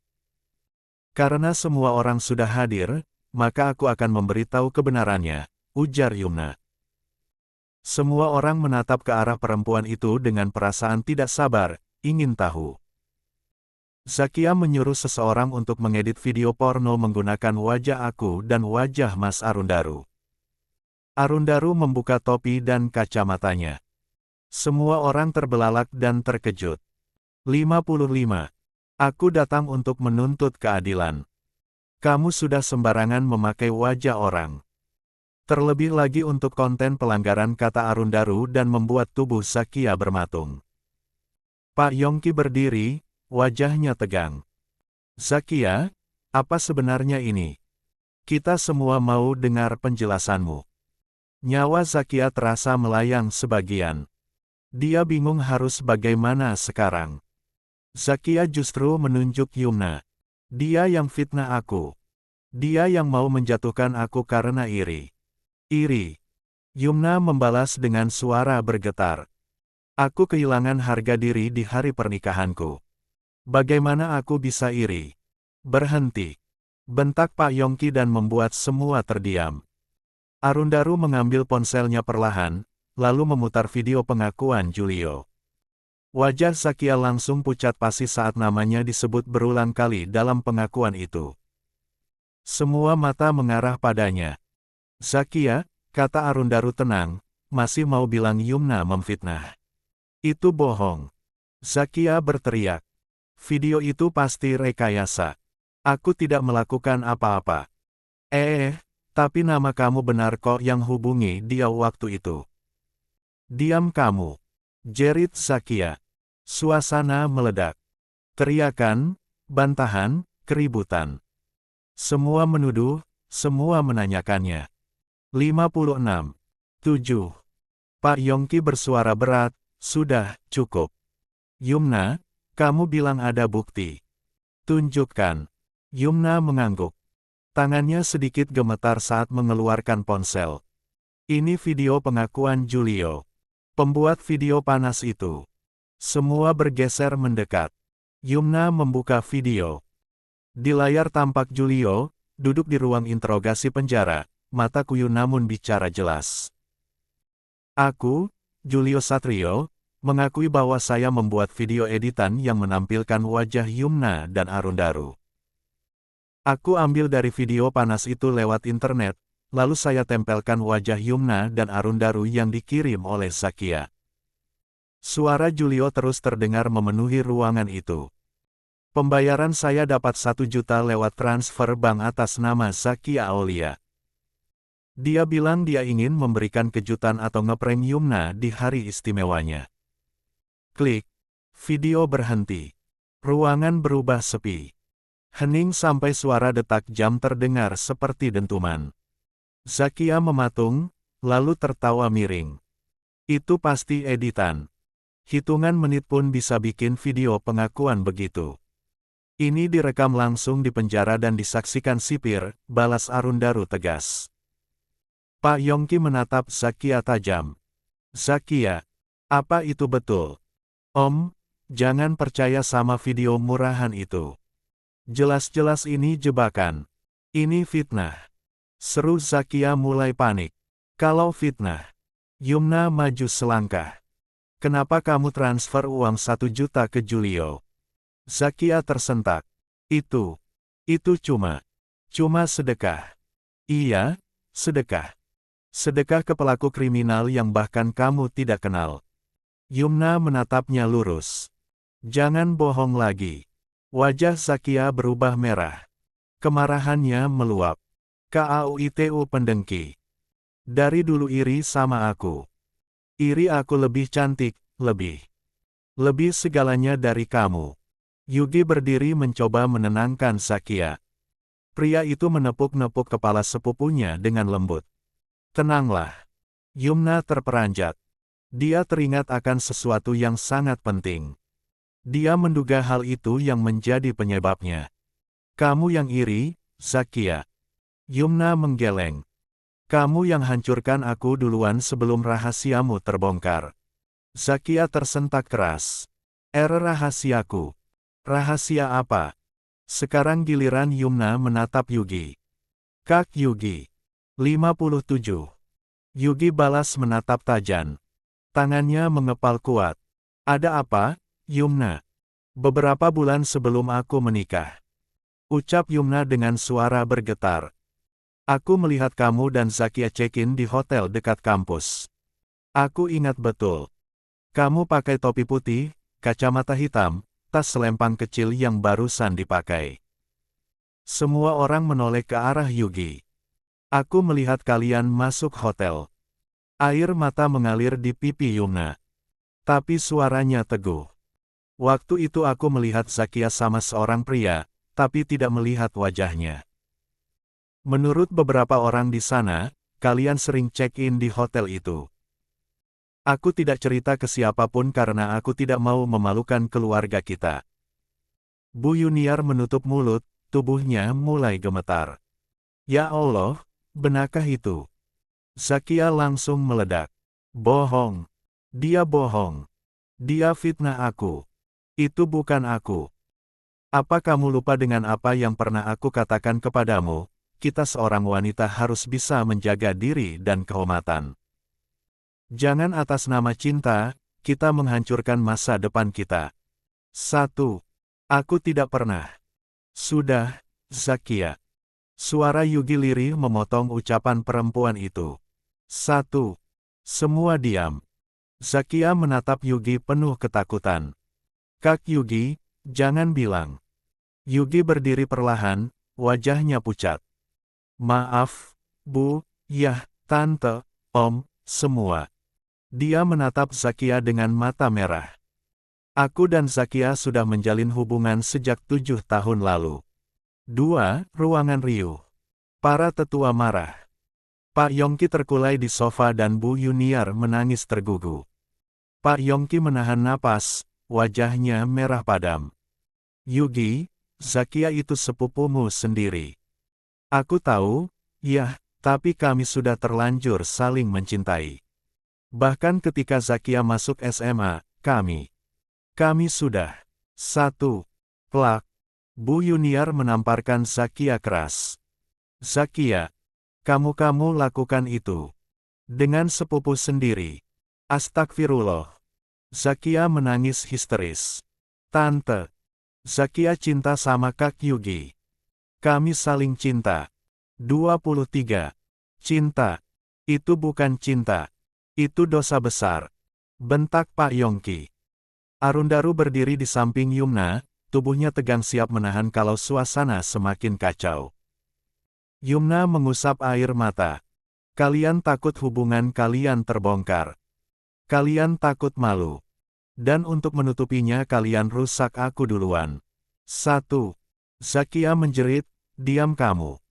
Karena semua orang sudah hadir, maka aku akan memberitahu kebenarannya, ujar Yumna. Semua orang menatap ke arah perempuan itu dengan perasaan tidak sabar, ingin tahu. Zakia menyuruh seseorang untuk mengedit video porno menggunakan wajah aku dan wajah Mas Arundaru. Arundaru membuka topi dan kacamatanya. Semua orang terbelalak dan terkejut. 55. Aku datang untuk menuntut keadilan. Kamu sudah sembarangan memakai wajah orang. Terlebih lagi untuk konten pelanggaran, kata Arundaru dan membuat tubuh Zakia bermatung. Pak Yongki berdiri, wajahnya tegang. Zakia, apa sebenarnya ini? Kita semua mau dengar penjelasanmu. Nyawa Zakia terasa melayang sebagian. Dia bingung harus bagaimana sekarang. Zakia justru menunjuk Yumna. Dia yang fitnah aku. Dia yang mau menjatuhkan aku karena iri. Iri. Yumna membalas dengan suara bergetar. Aku kehilangan harga diri di hari pernikahanku. Bagaimana aku bisa iri? Berhenti. Bentak Pak Yongki dan membuat semua terdiam. Arundaru mengambil ponselnya perlahan, lalu memutar video pengakuan Julio. Wajah Zakia langsung pucat pasi saat namanya disebut berulang kali dalam pengakuan itu. Semua mata mengarah padanya. Zakia, kata Arundaru tenang, masih mau bilang Yumna memfitnah. Itu bohong. Zakia berteriak. Video itu pasti rekayasa. Aku tidak melakukan apa-apa. Tapi nama kamu benar kok yang hubungi dia waktu itu. Diam kamu. Jerit Zakia. Suasana meledak. Teriakan, bantahan, keributan. Semua menuduh, semua menanyakannya. 56. 7. Pak Yongki bersuara berat, sudah, cukup. Yumna, kamu bilang ada bukti. Tunjukkan. Yumna mengangguk. Tangannya sedikit gemetar saat mengeluarkan ponsel. Ini video pengakuan Julio. Pembuat video panas itu. Semua bergeser mendekat. Yumna membuka video. Di layar tampak Julio, duduk di ruang interogasi penjara, mata kuyu namun bicara jelas. Aku, Julio Satrio, mengakui bahwa saya membuat video editan yang menampilkan wajah Yumna dan Arundaru. Aku ambil dari video panas itu lewat internet, lalu saya tempelkan wajah Yumna dan Arundaru yang dikirim oleh Zakia. Suara Julio terus terdengar memenuhi ruangan itu. Pembayaran saya dapat 1 juta lewat transfer bank atas nama Zakia Aulia. Dia bilang dia ingin memberikan kejutan atau ngeprank Yumna di hari istimewanya. Klik. Video berhenti. Ruangan berubah sepi. Hening sampai suara detak jam terdengar seperti dentuman. Zakia mematung, lalu tertawa miring. Itu pasti editan. Hitungan menit pun bisa bikin video pengakuan begitu. Ini direkam langsung di penjara dan disaksikan sipir, balas Arundaru tegas. Pak Yongki menatap Zakia tajam. Zakia, apa itu betul? Om, jangan percaya sama video murahan itu. Jelas-jelas ini jebakan. Ini fitnah. Seru Zakia mulai panik. Kalau fitnah, Yumna maju selangkah. Kenapa kamu transfer uang 1 juta ke Julio? Zakia tersentak. Itu cuma sedekah. Iya, sedekah. Sedekah ke pelaku kriminal yang bahkan kamu tidak kenal. Yumna menatapnya lurus. Jangan bohong lagi. Wajah Zakia berubah merah. Kemarahannya meluap. KAUITU pendengki. Dari dulu iri sama aku. Iri aku lebih cantik, lebih segalanya dari kamu. Yugi berdiri mencoba menenangkan Zakia. Pria itu menepuk-nepuk kepala sepupunya dengan lembut. Tenanglah. Yumna terperanjat. Dia teringat akan sesuatu yang sangat penting. Dia menduga hal itu yang menjadi penyebabnya. Kamu yang iri, Zakia. Yumna menggeleng. Kamu yang hancurkan aku duluan sebelum rahasiamu terbongkar. Zakia tersentak keras. Rahasiaku. Rahasia apa? Sekarang giliran Yumna menatap Yugi. Kak Yugi. 57. Yugi balas menatap Tajan. Tangannya mengepal kuat. Ada apa, Yumna? Beberapa bulan sebelum aku menikah. Ucap Yumna dengan suara bergetar. Aku melihat kamu dan Zakia check-in di hotel dekat kampus. Aku ingat betul. Kamu pakai topi putih, kacamata hitam, tas selempang kecil yang barusan dipakai. Semua orang menoleh ke arah Yugi. Aku melihat kalian masuk hotel. Air mata mengalir di pipi Yumna. Tapi suaranya teguh. Waktu itu aku melihat Zakia sama seorang pria, tapi tidak melihat wajahnya. Menurut beberapa orang di sana, kalian sering check-in di hotel itu. Aku tidak cerita ke siapapun karena aku tidak mau memalukan keluarga kita. Bu Yuniar menutup mulut, tubuhnya mulai gemetar. Ya Allah, benarkah itu? Zakia langsung meledak. Bohong. Dia bohong. Dia fitnah aku. Itu bukan aku. Apa kamu lupa dengan apa yang pernah aku katakan kepadamu? Kita seorang wanita harus bisa menjaga diri dan kehormatan. Jangan atas nama cinta, kita menghancurkan masa depan kita. 1. Aku tidak pernah. Sudah, Zakia. Suara Yugi lirih memotong ucapan perempuan itu. 1. Semua diam. Zakia menatap Yugi penuh ketakutan. Kak Yugi, jangan bilang. Yugi berdiri perlahan, wajahnya pucat. Maaf, Bu, Yah, Tante, Om, semua. Dia menatap Zakia dengan mata merah. Aku dan Zakia sudah menjalin hubungan sejak 7 tahun lalu. 2. Ruangan riuh. Para tetua marah. Pak Yongki terkulai di sofa dan Bu Yuniar menangis tergugu. Pak Yongki menahan napas, wajahnya merah padam. Yugi, Zakia itu sepupumu sendiri. Aku tahu, ya, tapi kami sudah terlanjur saling mencintai. Bahkan ketika Zakia masuk SMA, kami sudah. 1. Plak. Bu Yuniar menamparkan Zakia keras. Zakia, kamu lakukan itu. Dengan sepupu sendiri. Astagfirullah. Zakia menangis histeris. Tante. Zakia cinta sama Kak Yugi. Kami saling cinta. 23. Cinta. Itu bukan cinta. Itu dosa besar. Bentak Pak Yongki. Arundaru berdiri di samping Yumna, tubuhnya tegang siap menahan kalau suasana semakin kacau. Yumna mengusap air mata. Kalian takut hubungan kalian terbongkar. Kalian takut malu. Dan untuk menutupinya kalian rusak aku duluan. 1. Zakia menjerit, diam kamu.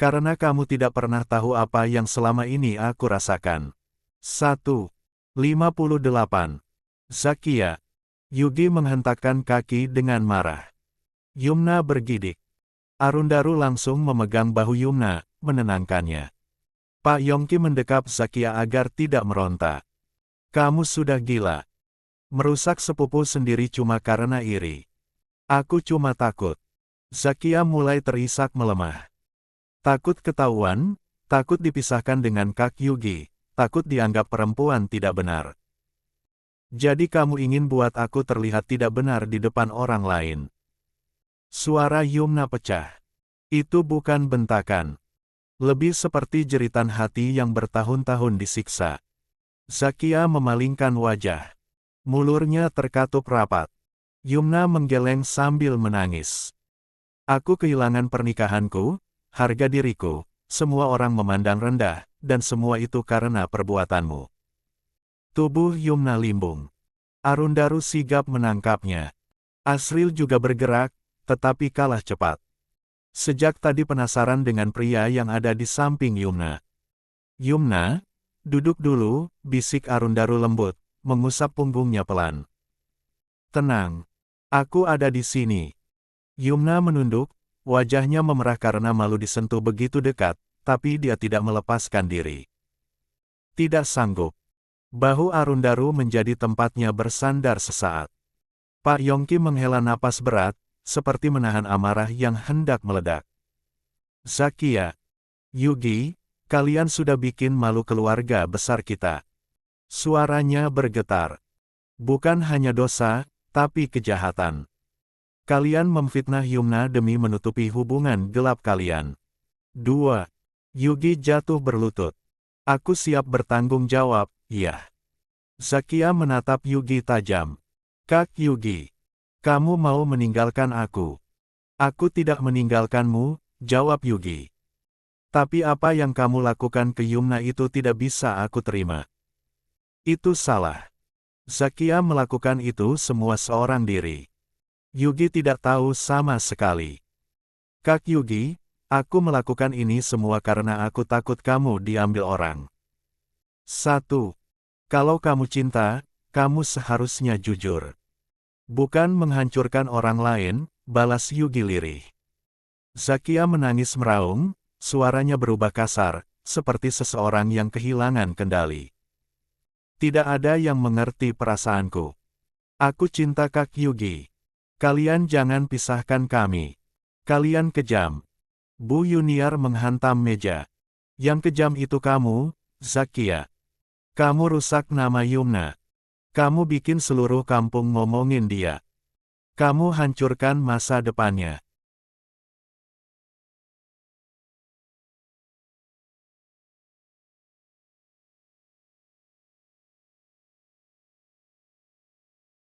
Karena kamu tidak pernah tahu apa yang selama ini aku rasakan. 1. 58. Zakia. Yugi menghentakkan kaki dengan marah. Yumna bergidik. Arundaru langsung memegang bahu Yumna, menenangkannya. Pak Yongki mendekap Zakia agar tidak meronta. Kamu sudah gila. Merusak sepupu sendiri cuma karena iri. Aku cuma takut. Zakia mulai terisak melemah. Takut ketahuan, takut dipisahkan dengan Kak Yugi, takut dianggap perempuan tidak benar. Jadi kamu ingin buat aku terlihat tidak benar di depan orang lain. Suara Yumna pecah. Itu bukan bentakan. Lebih seperti jeritan hati yang bertahun-tahun disiksa. Zakia memalingkan wajah. Mulurnya terkatup rapat. Yumna menggeleng sambil menangis. Aku kehilangan pernikahanku, harga diriku, semua orang memandang rendah, dan semua itu karena perbuatanmu. Tubuh Yumna limbung. Arundaru sigap menangkapnya. Asril juga bergerak, tetapi kalah cepat. Sejak tadi penasaran dengan pria yang ada di samping Yumna. Yumna, duduk dulu, bisik Arundaru lembut, mengusap punggungnya pelan. Tenang. Aku ada di sini. Yumna menunduk, wajahnya memerah karena malu disentuh begitu dekat, tapi dia tidak melepaskan diri. Tidak sanggup. Bahu Arundaru menjadi tempatnya bersandar sesaat. Pak Yongki menghela napas berat, seperti menahan amarah yang hendak meledak. Zakia. Yugi, kalian sudah bikin malu keluarga besar kita. Suaranya bergetar. Bukan hanya dosa, tapi kejahatan. Kalian memfitnah Yumna demi menutupi hubungan gelap kalian. 2. Yugi jatuh berlutut. Aku siap bertanggung jawab, iya. Zakia menatap Yugi tajam. Kak Yugi, kamu mau meninggalkan aku? Aku tidak meninggalkanmu, jawab Yugi. Tapi apa yang kamu lakukan ke Yumna itu tidak bisa aku terima. Itu salah. Zakia melakukan itu semua seorang diri. Yugi tidak tahu sama sekali. Kak Yugi, aku melakukan ini semua karena aku takut kamu diambil orang. 1. Kalau kamu cinta, kamu seharusnya jujur. Bukan menghancurkan orang lain, balas Yugi lirih. Zakia menangis meraung, suaranya berubah kasar, seperti seseorang yang kehilangan kendali. Tidak ada yang mengerti perasaanku. Aku cinta Kak Yugi. Kalian jangan pisahkan kami. Kalian kejam. Bu Yuniar menghantam meja. Yang kejam itu kamu, Zakia. Kamu rusak nama Yumna. Kamu bikin seluruh kampung ngomongin dia. Kamu hancurkan masa depannya.